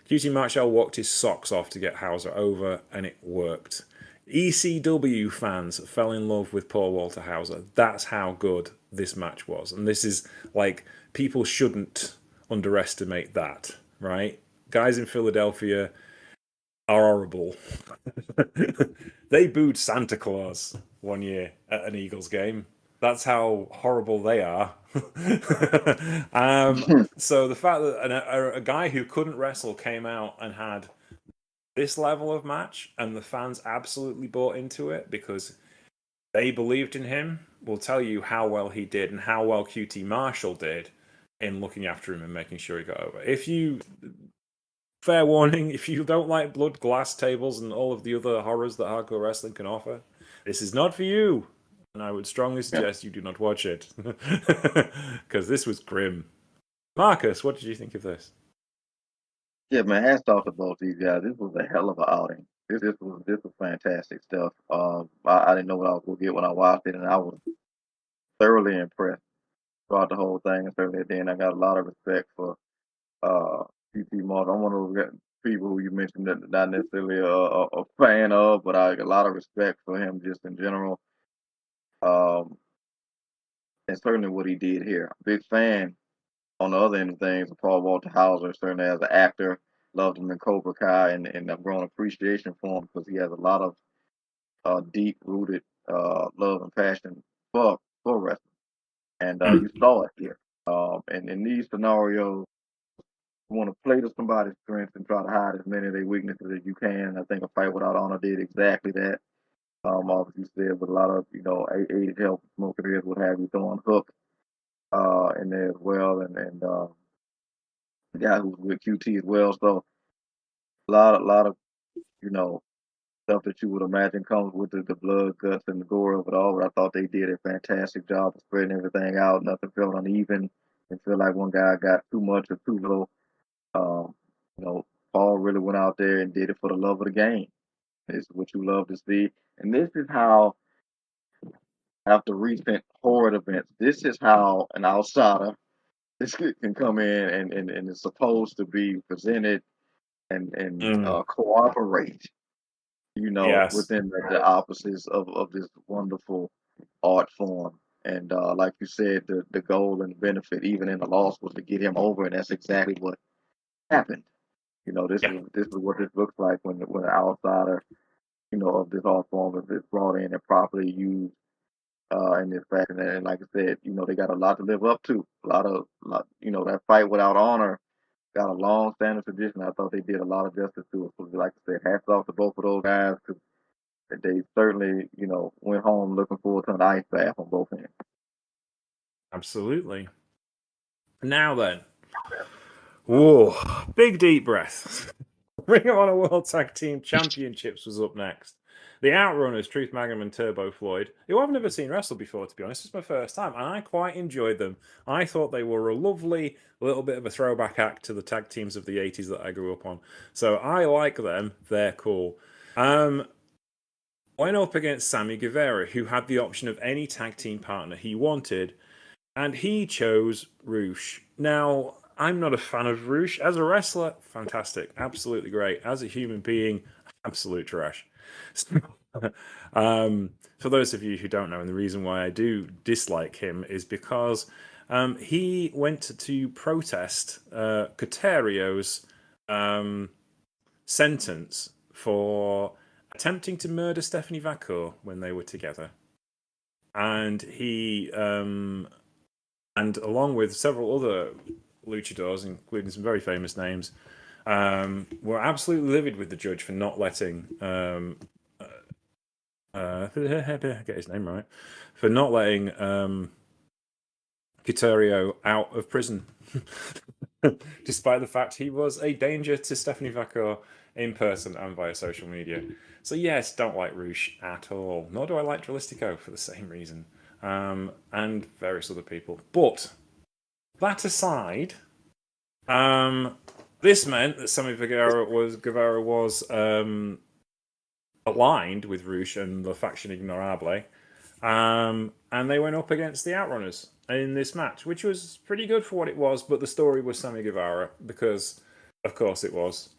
QT Marshall walked his socks off to get Hauser over, and it worked. ECW fans fell in love with Paul Walter Hauser. That's how good this match was. And this is like, people shouldn't underestimate that, right? Guys in Philadelphia are horrible. They booed Santa Claus one year at an Eagles game. That's how horrible they are. So the fact that a guy who couldn't wrestle came out and had this level of match, and the fans absolutely bought into it because they believed in him, will tell you how well he did and how well QT Marshall did in looking after him and making sure he got over. Fair warning, if you don't like blood, glass tables, and all of the other horrors that hardcore wrestling can offer, this is not for you. And I would strongly suggest you do not watch it. Because this was grim. Marcus, what did you think of this? Yeah, man, hats off to both these guys. This was a hell of an outing. This was fantastic stuff. I didn't know what I was gonna get when I watched it, and I was thoroughly impressed throughout the whole thing. And certainly at the end, I got a lot of respect for QT Marshall. I'm one of those people who you mentioned that not necessarily a fan of, but I got a lot of respect for him just in general. And certainly what he did here. Big fan on the other end of things, Paul Walter Hauser, certainly as an actor, loved him in Cobra Kai, and I've grown appreciation for him because he has a lot of deep-rooted love and passion for wrestling, and you saw it here. And in these scenarios, you want to play to somebody's strengths and try to hide as many of their weaknesses as you can. I think A Fight Without Honor did exactly that. Obviously said with a lot of, aided help, smoking ears, what have you, throwing Hook in there as well, and the guy who's with QT as well. So a lot of stuff that you would imagine comes with the blood, guts, and the gore of it all. But I thought they did a fantastic job of spreading everything out. Nothing felt uneven. Didn't feel like one guy got too much or too little. Paul really went out there and did it for the love of the game. It's what you love to see. And this is how, after recent horror events, this is how an outsider this can come in and is supposed to be presented and cooperate, Yes. within the opposites of this wonderful art form. And like you said, the goal and benefit, even in the loss, was to get him over, and that's exactly what happened. This is what this looks like when an outsider, of this art form is brought in and properly used in this fashion. And like I said, they got a lot to live up to. That Fight Without Honor got a long standing tradition. I thought they did a lot of justice to it. So like I said, hats off to both of those guys because they certainly, went home looking forward to an ice bath on both ends. Absolutely. Now then. Whoa. Big deep breath. Ring of Honor World Tag Team Championships was up next. The Outrunners, Truth Magnum and Turbo Floyd, who I've never seen wrestle before, to be honest. It's my first time, and I quite enjoyed them. I thought they were a lovely little bit of a throwback act to the tag teams of the 80s that I grew up on. So I like them. They're cool. Went up against Sammy Guevara, who had the option of any tag team partner he wanted, and he chose Roosh. Now, I'm not a fan of Roosh. As a wrestler, fantastic. Absolutely great. As a human being, absolute trash. For those of you who don't know, and the reason why I do dislike him is because He went to protest Katerio's sentence for attempting to murder Stephanie Vacour when they were together. And he, and along with several other luchadors, including some very famous names, were absolutely livid with the judge for not letting get his name right, for not letting Katerio out of prison, despite the fact he was a danger to Stephanie Vacour in person and via social media. So yes, don't like Roosh at all. Nor do I like Dralistico for the same reason, and various other people. But that aside, this meant that Sammy Guevara was aligned with Roosh and the faction Ignorable, and they went up against the Outrunners in this match, which was pretty good for what it was. But the story was Sammy Guevara because, of course, it was.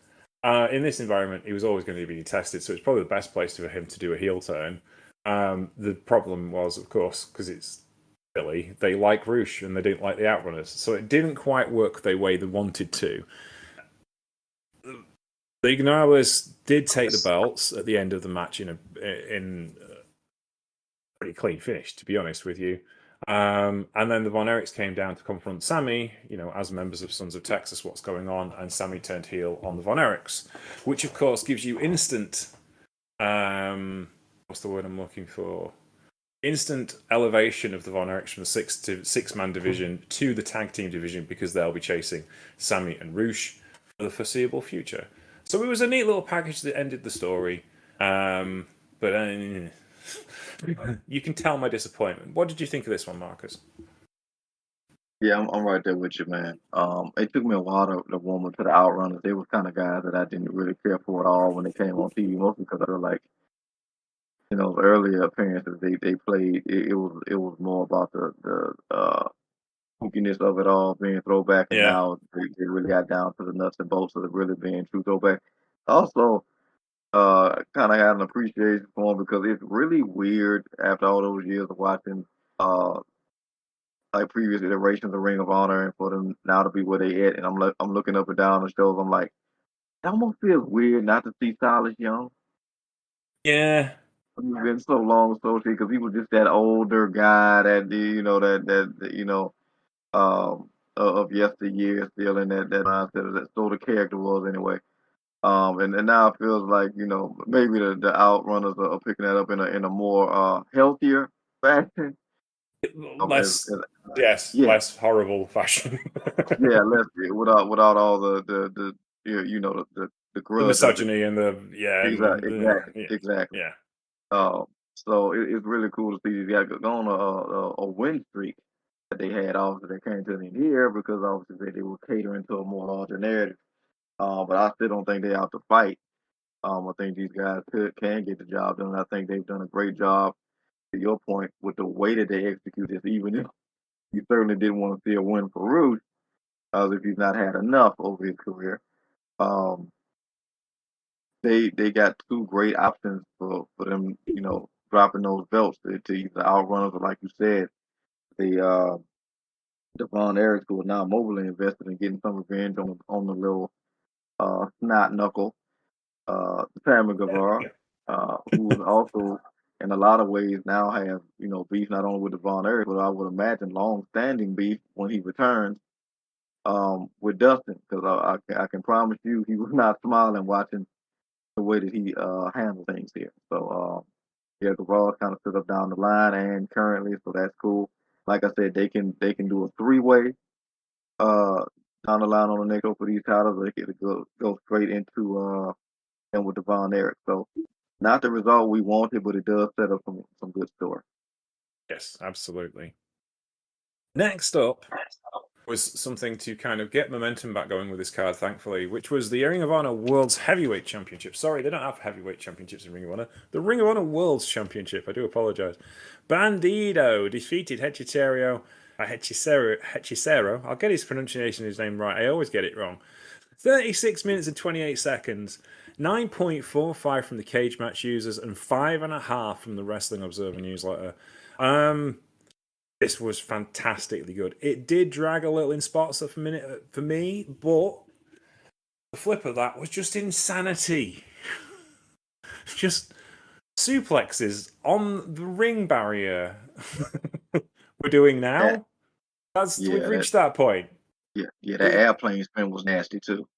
In this environment, he was always going to be detested, so it's probably the best place for him to do a heel turn. The problem was, of course, because it's Philly, they like Roosh and they didn't like the Outrunners, so it didn't quite work the way they wanted to. The Ignorables did take the belts at the end of the match in a pretty clean finish, to be honest with you. And then the Von Erichs came down to confront Sammy, as members of Sons of Texas, what's going on, and Sammy turned heel on the Von Erichs, which of course gives you instant, what's the word I'm looking for? Instant elevation of the Von Erichs from the six-man division to the tag team division, because they'll be chasing Sammy and Roosh for the foreseeable future. So it was a neat little package that ended the story, but you can tell my disappointment. What did you think of this one, Marcus? Yeah, I'm right there with you, man. It took me a while to warm up to the Outrunners. They were kind of guys that I didn't really care for at all when they came on TV, mostly because they were like, earlier appearances they played. It was more about the spookiness of it all being throwback, and now they really got down to the nuts and bolts of it really being true throwback. Also, kind of had an appreciation for them because it's really weird after all those years of watching like previous iterations of Ring of Honor, and for them now to be where they at. And I'm looking up and down the shows. I'm like, it almost feels weird not to see Silas Young. Yeah. He's been so long associated because he was just that older guy that of yesteryear, still in that mindset of that sort of character was anyway. And now it feels like maybe the Outrunners are picking that up in a more healthier fashion. Less horrible fashion. Yeah, less without all the grudge, the misogyny and the exactly. Yeah. So it's really cool to see these guys go on a win streak that they had. Obviously, they came to the end here because obviously they were catering to a more larger narrative. But I still don't think they're out to fight. I think these guys can get the job done. I think they've done a great job, to your point, with the way that they execute this. Even if you certainly didn't want to see a win for Roosh, if he's not had enough over his career. They got two great options for them, dropping those belts to either Outrunners or, like you said, the Von Erichs, who are now mobilely invested in getting some revenge on the little snot knuckle, Sammy Guevara, who is also in a lot of ways now have beef not only with the Von Erichs, but I would imagine long-standing beef when he returns with Dustin, because I can promise you he was not smiling watching the way that he handled things here. So yeah, Guevara kind of stood up down the line and currently, so that's cool. Like I said, they can do a three-way down the line on the nickel for these titles. They could go straight into and with the Von Erich. So not the result we wanted, but it does set up some good story. Yes, absolutely. Next up was something to kind of get momentum back going with this card, thankfully, which was the Ring of Honor World's Heavyweight Championship. Sorry, they don't have heavyweight championships in Ring of Honor. The Ring of Honor World's Championship. I do apologize. Bandido defeated Hechicero. I'll get his pronunciation of his name right. I always get it wrong. 36 minutes and 28 seconds. 9.45 from the Cage Match users and 5.5 from the Wrestling Observer newsletter. this was fantastically good. It did drag a little in spots for a minute for me, but the flip of that was just insanity. Just suplexes on the ring barrier. We're doing now. We've reached that point. Yeah, that airplane spin was nasty too.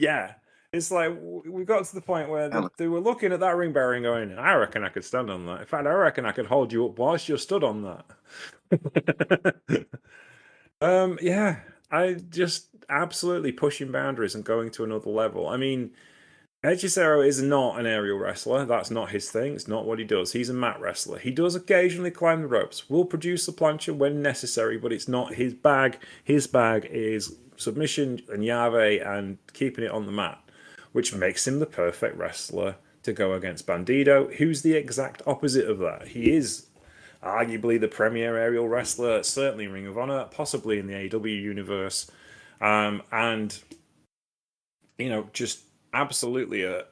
Yeah, it's like we got to the point where they were looking at that ring barrier and going, I reckon I could stand on that. In fact, I reckon I could hold you up whilst you're stood on that. Yeah, I just absolutely pushing boundaries and going to another level. I mean, Hechicero is not an aerial wrestler. That's not his thing. It's not what he does. He's a mat wrestler. He does occasionally climb the ropes. Will produce a plancha when necessary, but it's not his bag. His bag is submission and llave and keeping it on the mat, which makes him the perfect wrestler to go against Bandido, who's the exact opposite of that. He is arguably the premier aerial wrestler, certainly in Ring of Honor, possibly in the AAW universe, and just absolutely a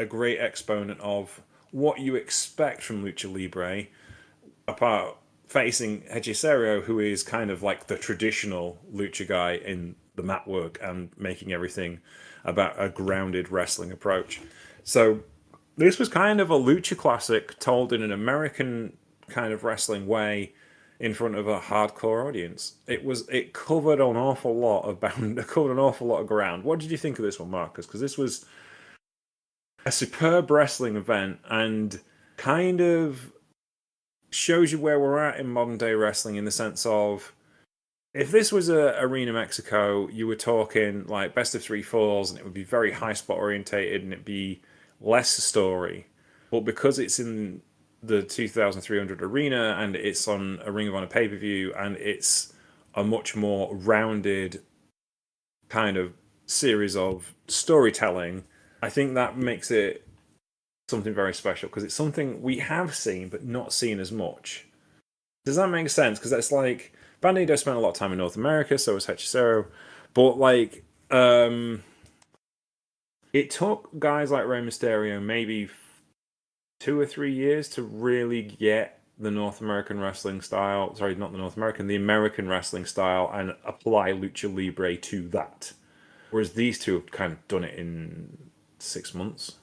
great exponent of what you expect from Lucha Libre, apart facing Hechicero, who is kind of like the traditional lucha guy in the mat work and making everything about a grounded wrestling approach. So this was kind of a lucha classic told in an American kind of wrestling way in front of a hardcore audience. It covered an awful lot of ground. What did you think of this one, Marcus? Because this was a superb wrestling event and kind of shows you where we're at in modern day wrestling in the sense of, if this was a Arena Mexico, you were talking like best of 3 falls, and it would be very high spot orientated and it'd be less story. But because it's in the 2,300 arena and it's on a Ring of Honor pay-per-view and it's a much more rounded kind of series of storytelling, I think that makes it something very special because it's something we have seen but not seen as much. Does that make sense? Because that's like, Bandido spent a lot of time in North America, so was Hechicero, but like it took guys like Rey Mysterio maybe 2 or 3 years to really get the North American wrestling style. Sorry, not the North American, the American wrestling style, and apply Lucha Libre to that. Whereas these two have kind of done it in 6 months,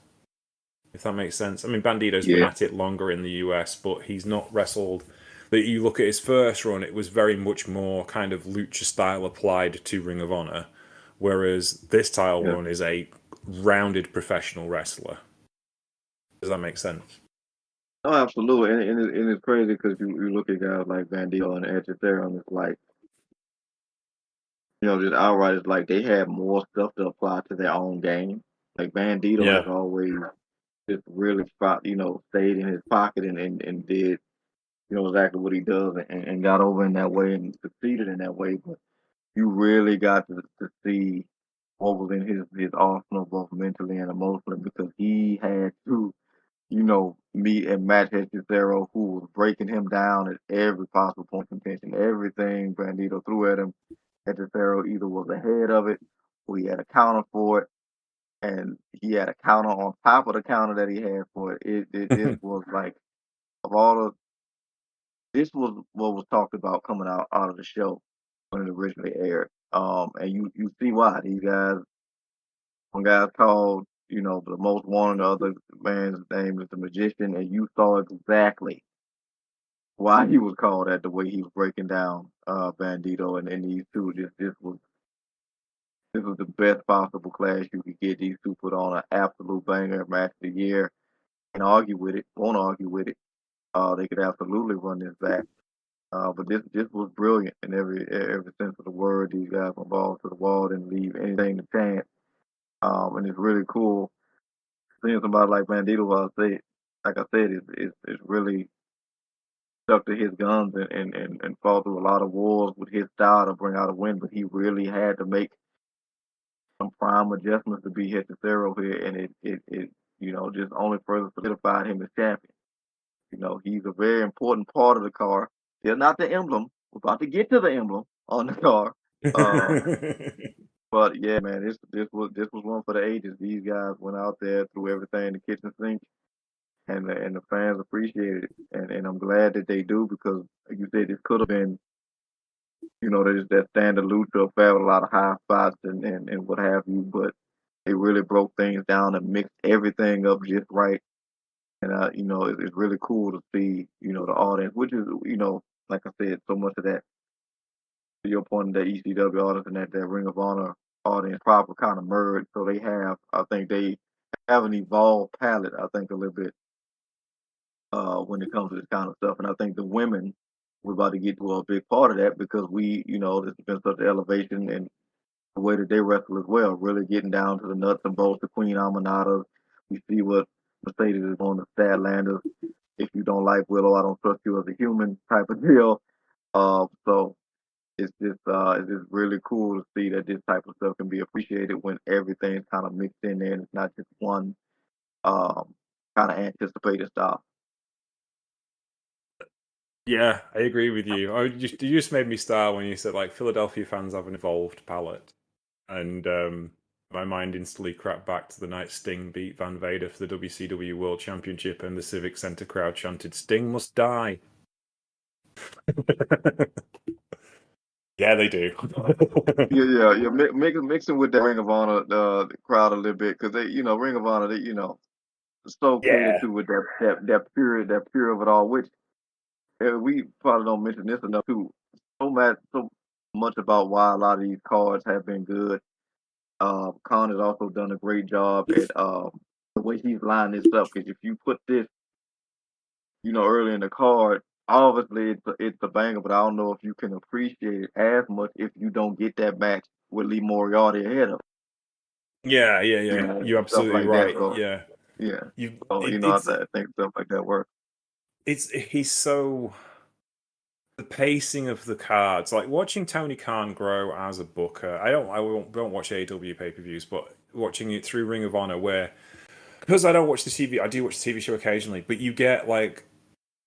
if that makes sense. I mean, Bandido's been at it longer in the US, but he's not wrestled. But you look at his first run, it was very much more kind of lucha style applied to Ring of Honor, whereas this style run is a rounded professional wrestler. Does that make sense? Oh, absolutely. And it's crazy because you look at guys like Bandido and Hechicero, and it's like, just outright, it's like they have more stuff to apply to their own game. Like Bandido has always just really stayed in his pocket and did, exactly what he does and got over in that way and succeeded in that way. But you really got to see what was in his arsenal, both mentally and emotionally, because he had to, meet and match Hechicero, who was breaking him down at every possible point of contention. Everything Bandido threw at him, Hechicero either was ahead of it or he had a counter for it. And he had a counter on top of the counter that he had for it. This was like, of all of this was what was talked about coming out of the show when it originally aired. And you see why these guys, one guy's called, the most wanted, the other man's name is the Magician, and you saw exactly why he was called that, the way he was breaking down Bandido and these two. This was the best possible clash you could get. These two put on an absolute banger match of the year. Can't argue with it. Won't argue with it. They could absolutely run this back. But this was brilliant in every sense of the word. These guys went balls to the wall, didn't leave anything to chance. And it's really cool seeing somebody like Bandido. Like I said, it's really stuck to his guns and fought through a lot of wars with his style to bring out a win. But he really had to make some prime adjustments to be Hechicero here, and it just only further solidified him as champion. He's a very important part of the car. Still not the emblem. We're about to get to the emblem on the car. But yeah, man, this was one for the ages. These guys went out there, threw everything in the kitchen sink, and the fans appreciate it, and I'm glad that they do because, like you said, it could have been, there's that standard lucha affair with a lot of high spots and what have you, but they really broke things down and mixed everything up just right. And it's really cool to see, the audience, which is, like I said, so much of that, to your point, that ECW audience and that Ring of Honor audience proper kind of merged. So I think they have an evolved palette, I think, a little bit when it comes to this kind of stuff. And I think the women, we're about to get to a big part of that because this has been such an elevation and the way that they wrestle as well, really getting down to the nuts and bolts, the Queen Amanada. We see what Mercedes is on the Statlanders. If you don't like Willow, I don't trust you as a human type of deal. So it's just really cool to see that this type of stuff can be appreciated when everything's kind of mixed in there and it's not just one um, kind of anticipated style. Yeah, I agree with you. You just made me start when you said like Philadelphia fans have an evolved palate, and my mind instantly crept back to the night Sting beat Van Vader for the WCW World Championship, and the Civic Center crowd chanted "Sting must die." Yeah, they do. Yeah. Mixing with the Ring of Honor the crowd a little bit because Ring of Honor, so catered Yeah, to with that pure of it all, which we probably don't mention this enough too. So much about why a lot of these cards have been good. Khan has also done a great job at the way he's lined this up. Because if you put this, early in the card, obviously it's a banger. But I don't know if you can appreciate it as much if you don't get that match with Lee Moriarty ahead of yeah. You're stuff absolutely like that. right. So Yeah, yeah, you. so I think stuff like that works. He's so the pacing of the cards, like watching Tony Khan grow as a booker. I don't watch AEW pay-per-views, but watching it through Ring of Honor, where because I don't watch the TV, I do watch the TV show occasionally, but you get like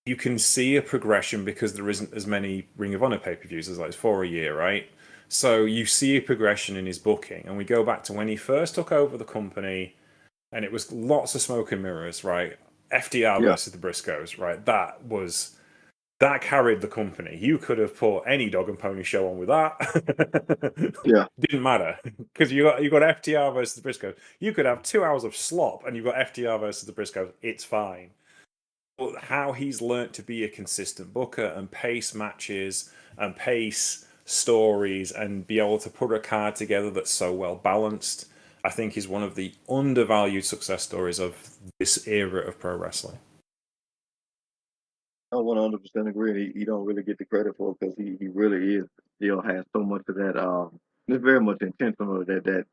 you can see a progression because there isn't as many Ring of Honor pay-per-views as like 4 a year, right? So you see a progression in his booking, and we go back to when he first took over the company, and it was lots of smoke and mirrors, right? FDR Yeah, versus the Briscoes, right? That carried the company. You could have put any dog and pony show on with that. yeah. Didn't matter because you got FTR versus the Briscoes. You could have 2 hours of slop and you've got FTR versus the Briscoes. It's fine. But how he's learnt to be a consistent booker and pace matches and pace stories and be able to put a card together that's so well balanced, I think is one of the undervalued success stories of this era of pro wrestling. I 100% agree. He don't really get the credit for it because he really still has so much of that. It's very much intentional that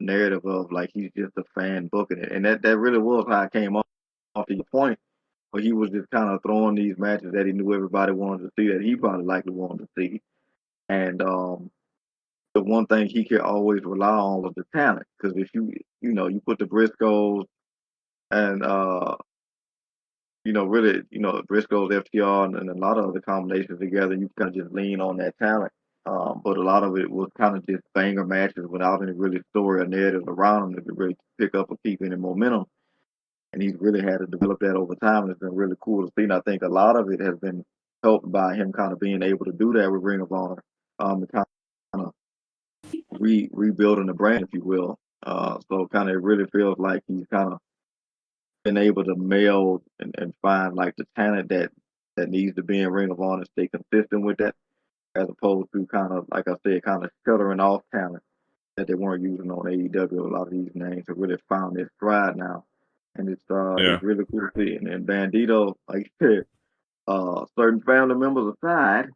narrative of like he's just a fan booking it, and that really was how I came off to your point where he was just kind of throwing these matches that he knew everybody wanted to see that he probably likely wanted to see, and the one thing he could always rely on was the talent because if you put the Briscoes and really, Briscoe's FTR and a lot of other combinations together, you kind of just lean on that talent. But a lot of it was kind of just banger matches without any really story or narrative around them to really pick up or keep any momentum. And he's really had to develop that over time, and it's been really cool to see. And I think a lot of it has been helped by him kind of being able to do that with Ring of Honor, and kind of rebuilding the brand, if you will. So kind of it really feels like he's kind of been able to meld and find like the talent that needs to be in Ring of Honor, stay consistent with that, as opposed to kind of like I said, kind of shuttering off talent that they weren't using on AEW. A lot of these names have really found their stride now, and Yeah. it's really cool to see. And Bandito, like you said, certain family members aside,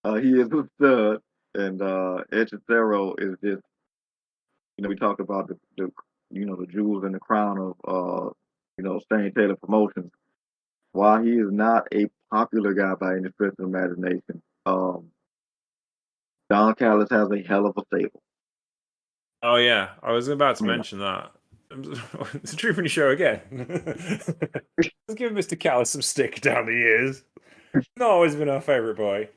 he is a stud, and Echicero is just we talk about the jewels in the crown of Stain Taylor Promotions. While he is not a popular guy by any stretch of the imagination, Don Callis has a hell of a stable. Oh yeah, I was about to You know, mention that. It's a true funny show again. Let's give Mr. Callis some stick down the years. Not always been our favorite boy.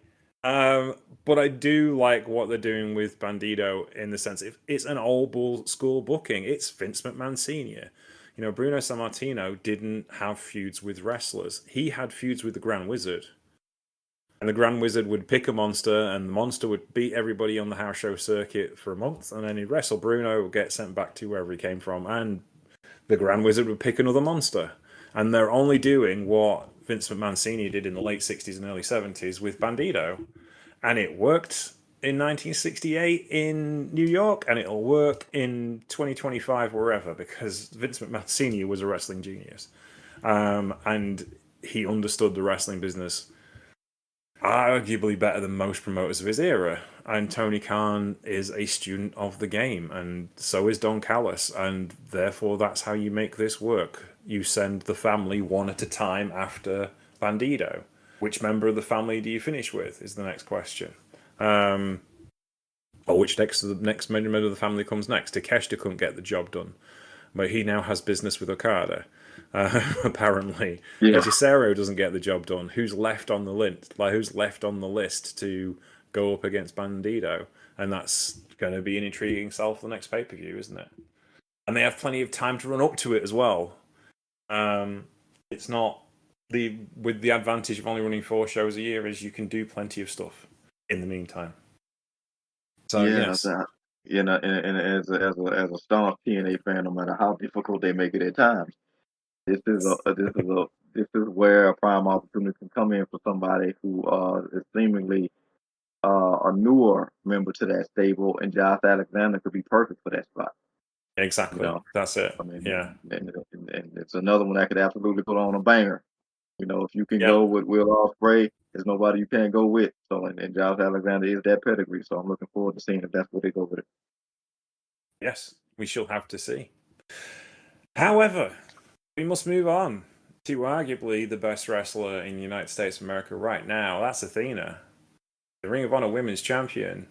But I do like what they're doing with Bandito in the sense it's an old school booking. It's Vince McMahon Senior. Bruno Sammartino didn't have feuds with wrestlers. He had feuds with the Grand Wizard. And the Grand Wizard would pick a monster, and the monster would beat everybody on the house show circuit for a month, and then he'd wrestle Bruno, would get sent back to wherever he came from, and the Grand Wizard would pick another monster. And they're only doing what Vince McMahon Sr. did in the late 60s and early 70s with Bandito. And it worked in 1968 in New York, and it'll work in 2025 wherever, because Vince McMahon Sr. was a wrestling genius. And he understood the wrestling business arguably better than most promoters of his era. And Tony Khan is a student of the game, and so is Don Callis, and therefore that's how you make this work. You send the family one at a time after Bandito. Which member of the family do you finish with is the next question. Or which next member of the family comes next. Takeshita couldn't get the job done, but he now has business with Okada. Apparently, Hechicero doesn't get the job done. Who's left on the list? Who's left on the list to go up against Bandito? And that's going to be an intriguing sell for the next pay-per-view, isn't it? And they have plenty of time to run up to it as well. It's not with the advantage of only running 4 shows a year is you can do plenty of stuff in the meantime. So yes. And as a staunch TNA fan, no matter how difficult they make it at times, this is where a prime opportunity can come in for somebody who is seemingly a newer member to that stable, and Josh Alexander could be perfect for that spot. Exactly. That's it. I mean, yeah. And it's another one that could absolutely put on a banger. If you can go with Will Ospreay, there's nobody you can't go with. So, and Josh Alexander is that pedigree. So I'm looking forward to seeing if that's where they go with it. Yes, we shall have to see. However, we must move on to arguably the best wrestler in the United States of America right now. That's Athena, the Ring of Honor Women's Champion,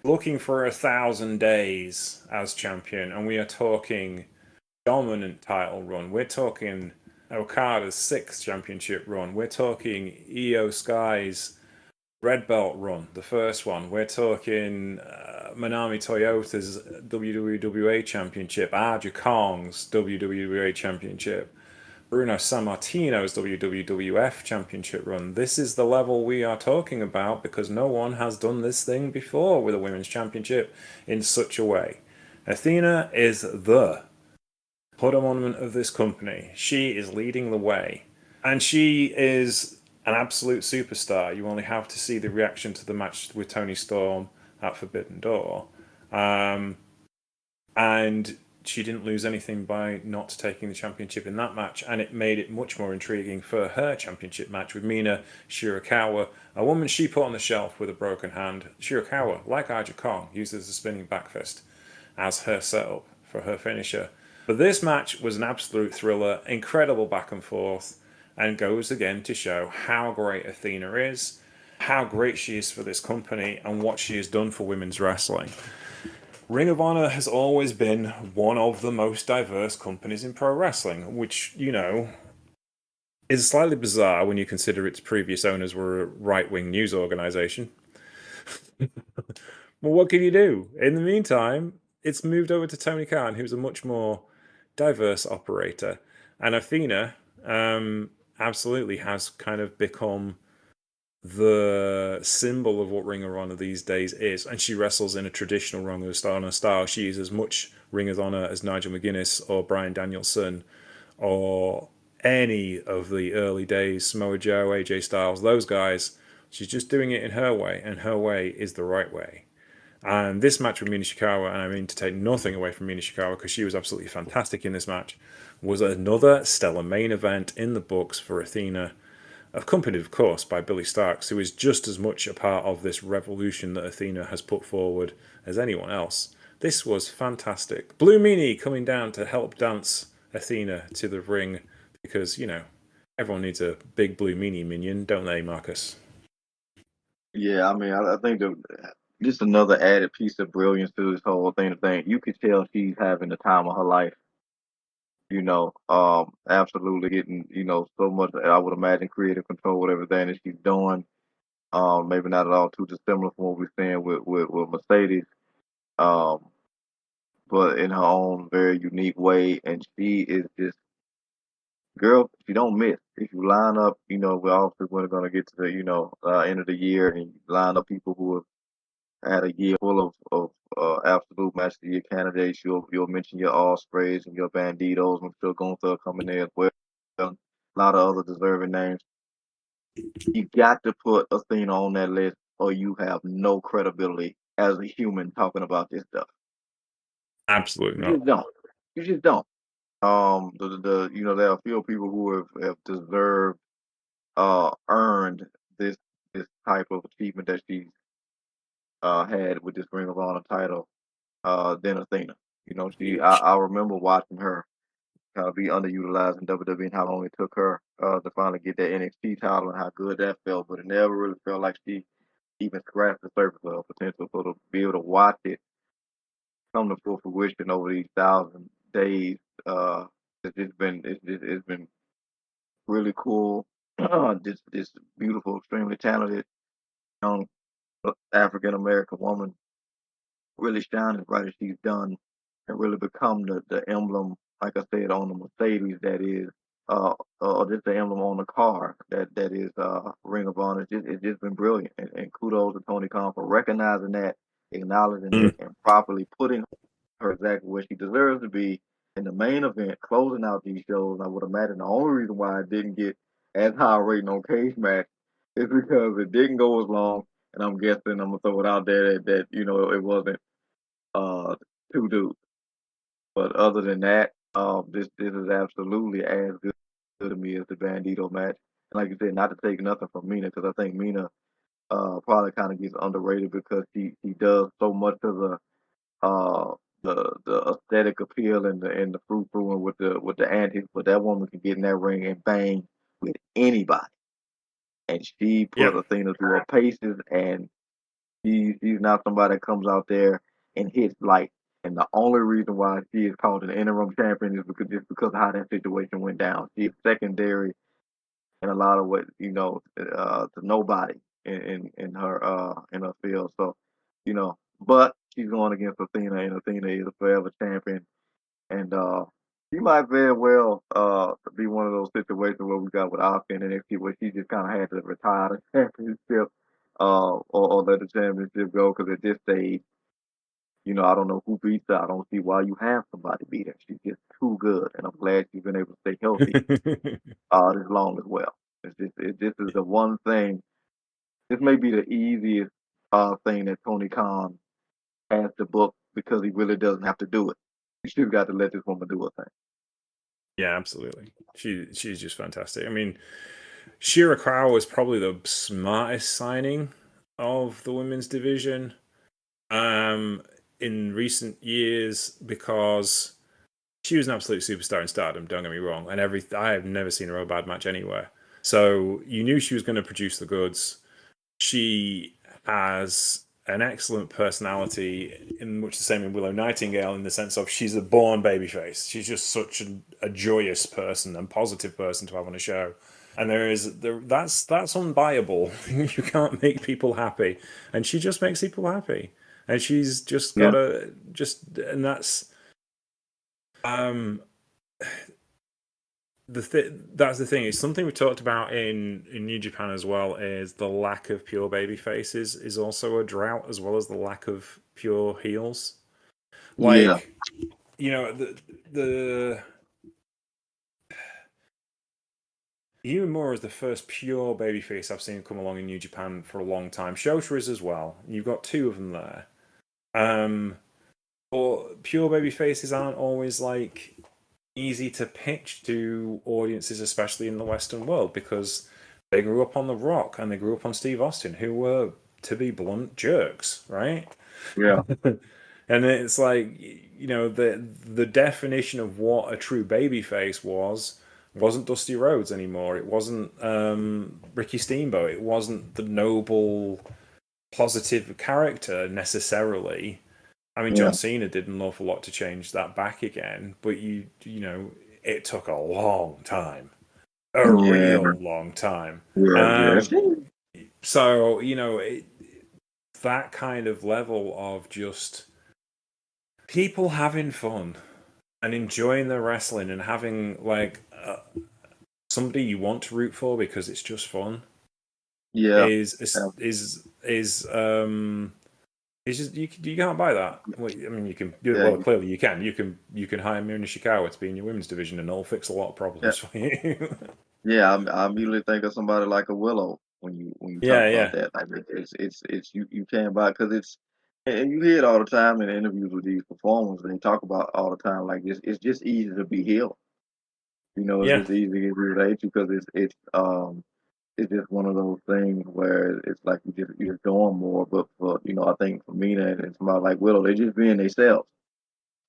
looking for 1,000 days as champion. And we are talking dominant title run. We're talking Okada's 6th championship run. We're talking Io Sky's red belt run, the first one. We're talking Manami Toyota's WWE Championship, Aja Kong's WWE Championship, Bruno Sammartino's WWF Championship run. This is the level we are talking about, because no one has done this thing before with a women's championship in such a way. Athena is the podium ornament of this company. She is leading the way, and she is an absolute superstar. You only have to see the reaction to the match with Toni Storm at Forbidden Door. And she didn't lose anything by not taking the championship in that match, and it made it much more intriguing for her championship match with Mina Shirakawa, a woman she put on the shelf with a broken hand. Shirakawa, like Aja Kong, uses the spinning backfist as her setup for her finisher. But this match was an absolute thriller, incredible back and forth, and goes again to show how great Athena is, how great she is for this company, and what she has done for women's wrestling. Ring of Honor has always been one of the most diverse companies in pro wrestling, which, is slightly bizarre when you consider its previous owners were a right-wing news organization. Well, what can you do? In the meantime, it's moved over to Tony Khan, who's a much more diverse operator. And Athena absolutely has kind of become the symbol of what Ring of Honor these days is. And she wrestles in a traditional Ring of Honor style. She is as much Ring of Honor as Nigel McGuinness or Bryan Danielson or any of the early days, Samoa Joe, AJ Styles, those guys. She's just doing it in her way, and her way is the right way. And this match with Mina Shirakawa, and I mean to take nothing away from Mina Shirakawa because she was absolutely fantastic in this match, was another stellar main event in the books for Athena, accompanied, of course, by Billy Starks, who is just as much a part of this revolution that Athena has put forward as anyone else. This was fantastic. Blue Meanie coming down to help dance Athena to the ring because, everyone needs a big Blue Meanie minion, don't they, Marcus? Yeah, I mean, I think just another added piece of brilliance to this whole thing. You could tell she's having the time of her life. Absolutely getting, so much, I would imagine, creative control with everything that she's doing. Maybe not at all too dissimilar from what we're seeing with Mercedes. But but in her own very unique way. And she is just girl. She don't miss. If you line up, we're obviously we're gonna get to the end of the year, and you line up people who have had a year full of absolute match of the year candidates. You'll mention your Ospreys and your Banditos. I'm sure Gunther coming there as well. A lot of other deserving names. You got to put Athena on that list, or you have no credibility as a human talking about this stuff. Absolutely You not. just don't. You just don't. There are a few people who have deserved, earned this type of achievement that she's had with this Ring of Honor title than Athena. I remember watching her kind of be underutilized in WWE and how long it took her to finally get that NXT title and how good that felt, but it never really felt like she even scratched the surface of her potential. So to be able to watch it come to full fruition over these 1,000 days, it's been really cool. This beautiful, extremely talented young African American woman really shine as bright as she's done and really become the emblem, like I said, on the Mercedes that is, or just the emblem on the car that is Ring of Honor. It's just been brilliant. And kudos to Tony Khan for recognizing that, acknowledging it, and properly putting her exactly where she deserves to be in the main event, closing out these shows. I would imagine the only reason why it didn't get as high a rating on Cage Match is because it didn't go as long. And I'm guessing I'm gonna throw it out there that it wasn't uh, two dudes. But other than that, this is absolutely as good to me as the Bandito match. And like you said, not to take nothing from Mina, because I think Mina probably kind of gets underrated because she does so much of uh, the aesthetic appeal and the frou frou and with the antics. But that woman can get in that ring and bang with anybody, and she put Yeah. Athena through her paces, and she's not somebody that comes out there and hits light. And the only reason why she is called an interim champion is because of how that situation went down. She's secondary in a lot of what to nobody in her field. So, but she's going against Athena, and Athena is a forever champion. And she might very well be one of those situations where we got with Asuka in NXT where she just kind of had to retire the championship or let the championship go because at this stage, I don't know who beats her. I don't see why you have somebody beat her. She's just too good, and I'm glad she's been able to stay healthy this long as well. This is the one thing. This may be the easiest thing that Tony Khan has to book because he really doesn't have to do it. He's just got to let this woman do her thing. Yeah, absolutely. She's just fantastic. I mean, Shira Crowell was probably the smartest signing of the women's division in recent years because she was an absolute superstar in Stardom. Don't get me wrong, and I have never seen her a bad match anywhere. So you knew she was going to produce the goods. She has an excellent personality, in much the same in Willow Nightingale, in the sense of she's a born babyface. She's just such a joyous person and positive person to have on a show. And that's unbuyable. You can't make people happy, and she just makes people happy. And she's just got and that's that's the thing. It's something we talked about in New Japan as well. Is the lack of pure baby faces is also a drought, as well as the lack of pure heels. Like, the Uemura is the first pure babyface I've seen come along in New Japan for a long time. Shota is as well. You've got two of them there. But pure baby faces aren't always like easy to pitch to audiences, especially in the Western world, because they grew up on The Rock and they grew up on Steve Austin, who were, to be blunt, jerks, right? Yeah. And it's like, the definition of what a true babyface wasn't Dusty Rhodes anymore. It wasn't Ricky Steamboat. It wasn't the noble, positive character necessarily. I mean, John Cena did an awful lot to change that back again, but it took a long time, real long time. So that kind of level of just people having fun and enjoying their wrestling and having like somebody you want to root for because it's just fun Yeah. is it's just you can't buy that. Well, I mean, you can do it. Yeah. Well, clearly you can. You can hire Mira Nishikawa to be in your women's division, and it'll fix a lot of problems for you. Yeah, I immediately think of somebody like a Willow when you talk Yeah, about yeah, that. Like it's you can't buy because it's and you hear it all the time in interviews with these performers. They talk about all the time like it's just easy to be healed. You know, it's yeah, just easy to get rid of hate because it's just one of those things where it's like you're doing more. But for I think for Mina and somebody like Willow, they just being themselves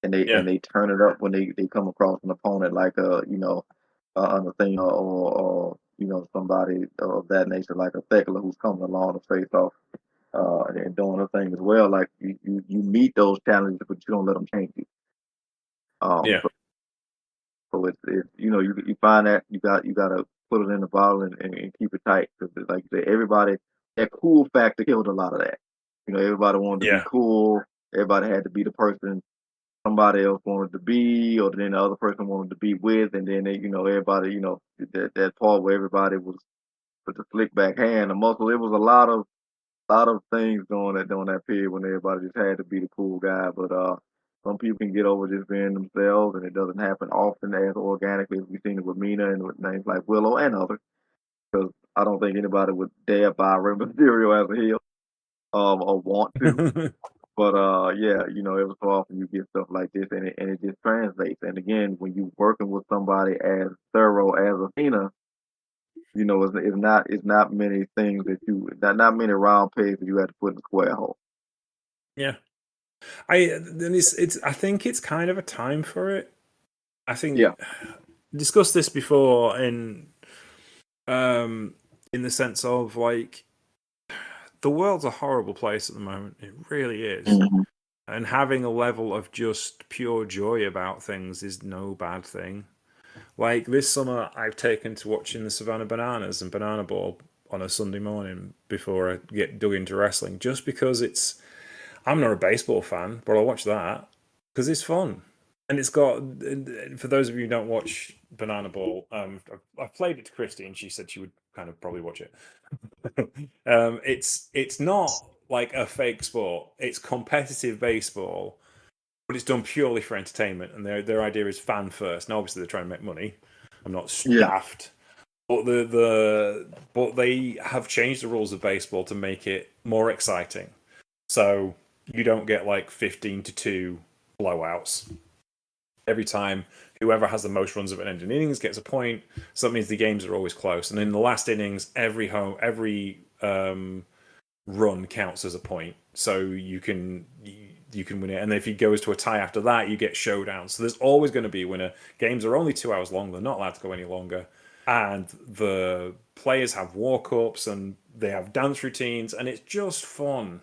and yeah, they turn it up when they come across an opponent like an Athena or somebody of that nature like a Thekla who's coming along to face off and doing her thing as well. Like you meet those challenges, but you don't let them change you. Um, yeah, so it's you find that you gotta put it in the bottle and keep it tight because like you say, everybody that cool factor killed a lot of that. Everybody wanted to be yeah, cool. Everybody had to be the person somebody else wanted to be, or then the other person wanted to be with, and then everybody, that part where everybody was with the slick back hand, the muscle. It was a lot of things during that period when everybody just had to be the cool guy. But some people can get over just being themselves, and it doesn't happen often as organically as we've seen it with Mina and with names like Willow and others. Because I don't think anybody would dare buy Rey Mysterio as a heel, or want to. But yeah, every so often you get stuff like this, and it just translates. And again, when you working with somebody as thorough as Athena, it's not many things that not many round pegs that you have to put in a square hole. yeah. It's I think it's kind of a time for it. I think Yeah. discussed this before in the sense of like the world's a horrible place at the moment. It really is. Hmm. And having a level of just pure joy about things is no bad thing. Like this summer, I've taken to watching the Savannah Bananas and Banana Ball on a Sunday morning before I get dug into wrestling, just because it's. I'm not a baseball fan, but I'll watch that because it's fun. And it's got, for those of you who don't watch Banana Ball, I've played it to Christy and she said she would kind of probably watch it. It's not like a fake sport. It's competitive baseball, but it's done purely for entertainment. And their idea is fan first. Now, obviously, they're trying to make money. I'm not Yeah. daft, but but they have changed the rules of baseball to make it more exciting. So you don't get like 15-2 blowouts every time. Whoever has the most runs of an ending innings gets a point. So that means the games are always close. And in the last innings, every run counts as a point. So you can win it. And if it goes to a tie after that, you get showdowns. So there's always going to be a winner. Games are only 2 hours long. They're not allowed to go any longer. And the players have walk-ups and they have dance routines, and it's just fun.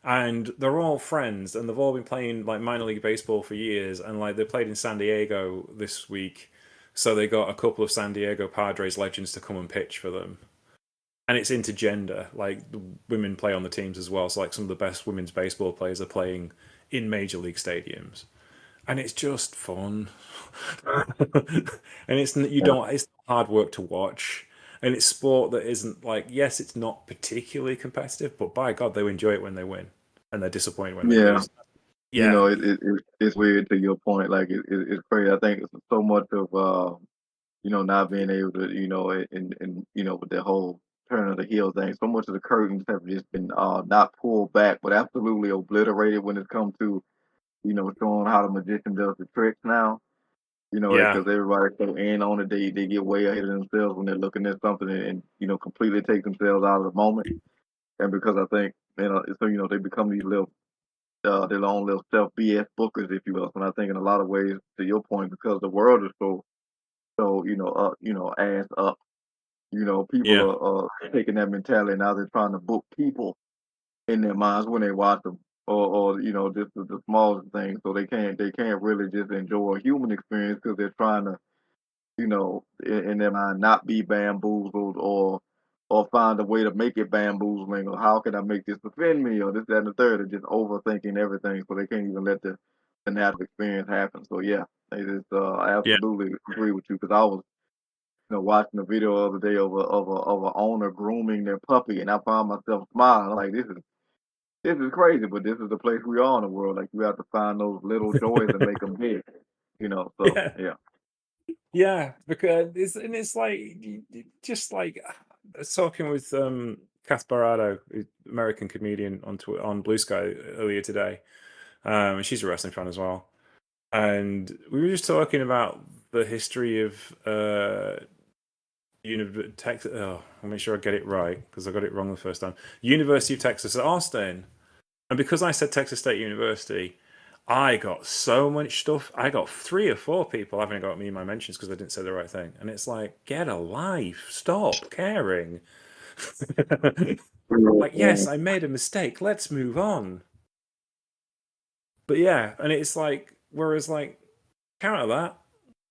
And they're all friends, and they've all been playing like minor league baseball for years. And like they played in San Diego this week, so they got a couple of San Diego Padres legends to come and pitch for them. And it's intergender, like the women play on the teams as well. So like some of the best women's baseball players are playing in major league stadiums, and it's just fun. And it's hard work to watch, and it's sport that isn't like, yes, it's not particularly competitive, but by God, they enjoy it when they win, and they're disappointed when they Yeah. lose. Yeah, It's weird to your point. Like it's crazy. I think it's so much of not being able to and with the whole turn of the heel thing. So much of the curtains have just been not pulled back, but absolutely obliterated when it comes to showing how the magician does the tricks now. yeah, Because everybody's so in on it, they get way ahead of themselves when they're looking at something and completely take themselves out of the moment. And because I think so they become these little their own little self BS bookers, if you will. And I think in a lot of ways, to your point, because the world is so ass up. People yeah, are taking that mentality now. They're trying to book people in their minds when they watch them, or just the smallest things. So they can't really just enjoy a human experience because they're trying to in their mind not be bamboozled or find a way to make it bamboozling or how can I make this offend me or this, that, and the third, and just overthinking everything so they can't even let that experience happen. So yeah, they just I Yeah. absolutely agree with you because I was watching a video the other day of a owner grooming their puppy, and I found myself smiling. I'm like, this is crazy, but this is the place we are in the world. Like you have to find those little joys and make them big. So Yeah. yeah. Yeah, because it's like just like talking with Kath Barado, American comedian on Blue Sky earlier today. And she's a wrestling fan as well. And we were just talking about the history of Texas. Oh, I'll make sure I get it right because I got it wrong the first time. University of Texas at Austin. And because I said Texas State University, I got so much stuff. I got 3 or 4 people having got me in my mentions because I didn't say the right thing. And it's like, get a life. Stop caring. Like, yes, I made a mistake. Let's move on. But yeah, and it's like, whereas like, counter that,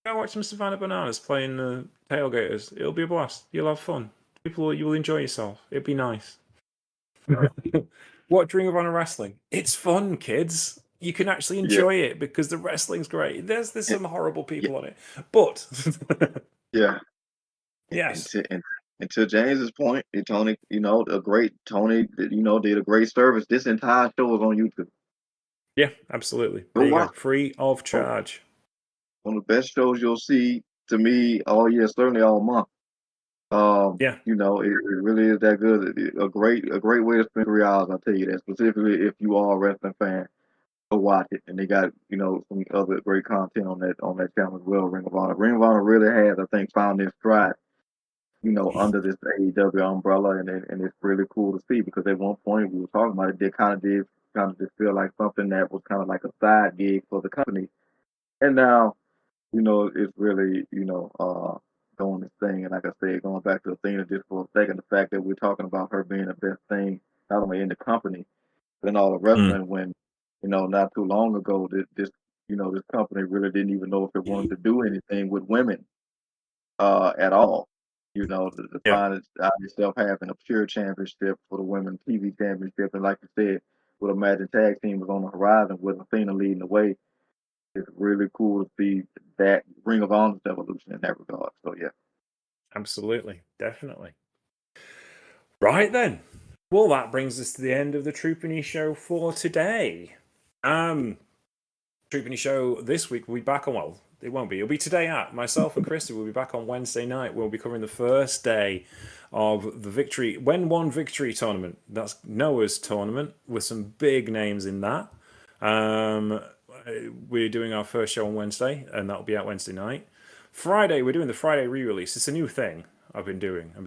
go watch some Savannah Bananas playing the Tailgaters. It'll be a blast. You'll have fun. You will enjoy yourself. It'll be nice. Watch Ring of Honor Wrestling. It's fun, kids. You can actually Yeah. enjoy it because the wrestling's great. There's some horrible people Yeah. on it, but Yeah. yes, And to James's point, Tony, a great Tony, did a great service. This entire show is on YouTube. yeah, absolutely. Go There you go, watch. free of charge. One of the best shows you'll see to me all year, certainly all month. Yeah, It really is that good. A great way to spend 3 hours. I'll tell you that specifically if you are a wrestling fan, go watch it. And they got some other great content on that channel as well. Ring of Honor. Ring of Honor really has, I think, found their stride. Under this AEW umbrella, and it's really cool to see because at one point we were talking about it, they kind of just feel like something that was kind of like a side gig for the company, and now it's really doing this thing. And like I said, going back to Athena just for a second, the fact that we're talking about her being the best thing not only in the company but in all the wrestling when not too long ago this company really didn't even know if it wanted to do anything with women at all. To yeah, find yourself having a pure championship for the women's TV championship, and like you said, with a Magic Tag Team was on the horizon with Athena leading the way. It's really cool to see that Ring of Honor's evolution in that regard. So yeah. absolutely, definitely. Right then. Well, that brings us to the end of the Troopany Show for today. Troopany Show this week will be back on, well, it won't be. It'll be today at. Myself and Christy will be back on Wednesday night. We'll be covering the first day of the Victory, When One Victory tournament. That's Noah's tournament with some big names in that. We're doing our first show on Wednesday, and that'll be out Wednesday night. Friday, we're doing the Friday re-release. It's a new thing I've been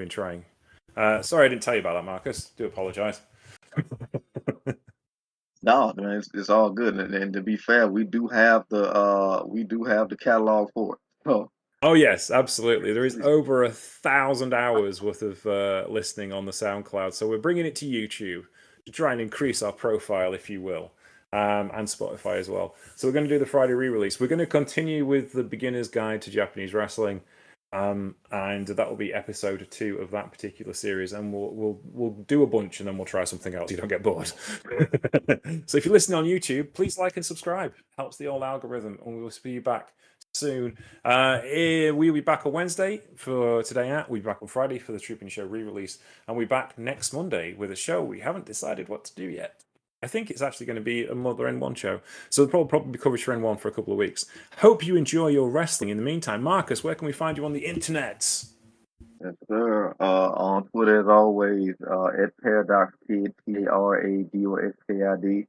trying. Sorry I didn't tell you about that, Marcus. Do apologise. No, man, it's all good. And to be fair, we do have the catalog for it. So Oh yes, absolutely. There is over 1,000 hours worth of listening on the SoundCloud, so we're bringing it to YouTube to try and increase our profile, if you will, and Spotify as well. So we're going to do the Friday re-release. We're going to continue with the Beginner's Guide to Japanese Wrestling, and that will be episode 2 of that particular series. And we'll do a bunch, and then we'll try something else. So you don't get bored. So if you're listening on YouTube, please like and subscribe. Helps the old algorithm, and we will see you back soon. We'll be back on Wednesday for Today At. We'll be back on Friday for the Trooping Show re-release, and we'll be back next Monday with a show we haven't decided what to do yet. I think it's actually going to be a Mother N1 show, so there'll probably be coverage for N1 for a couple of weeks. Hope you enjoy your wrestling. In the meantime, Marcus, where can we find you on the internets? yes, sir. On Twitter as always, at ParadoxKid, PARADOXKID.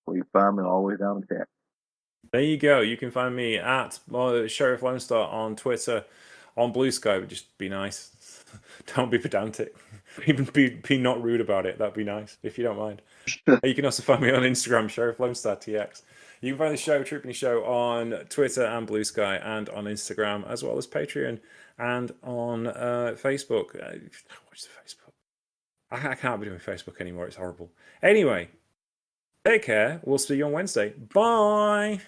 Where you find me always down the chat. There you go. You can find me at Sheriff Lone Star on Twitter, on Blue Sky, but just be nice. Don't be pedantic. Even be not rude about it. That'd be nice, if you don't mind. You can also find me on Instagram, Sheriff Lone Star TX. You can find the show, Troopany Show, on Twitter and Blue Sky and on Instagram, as well as Patreon and on Facebook. What's the Facebook? I can't be doing Facebook anymore. It's horrible. Anyway, take care. We'll see you on Wednesday. Bye.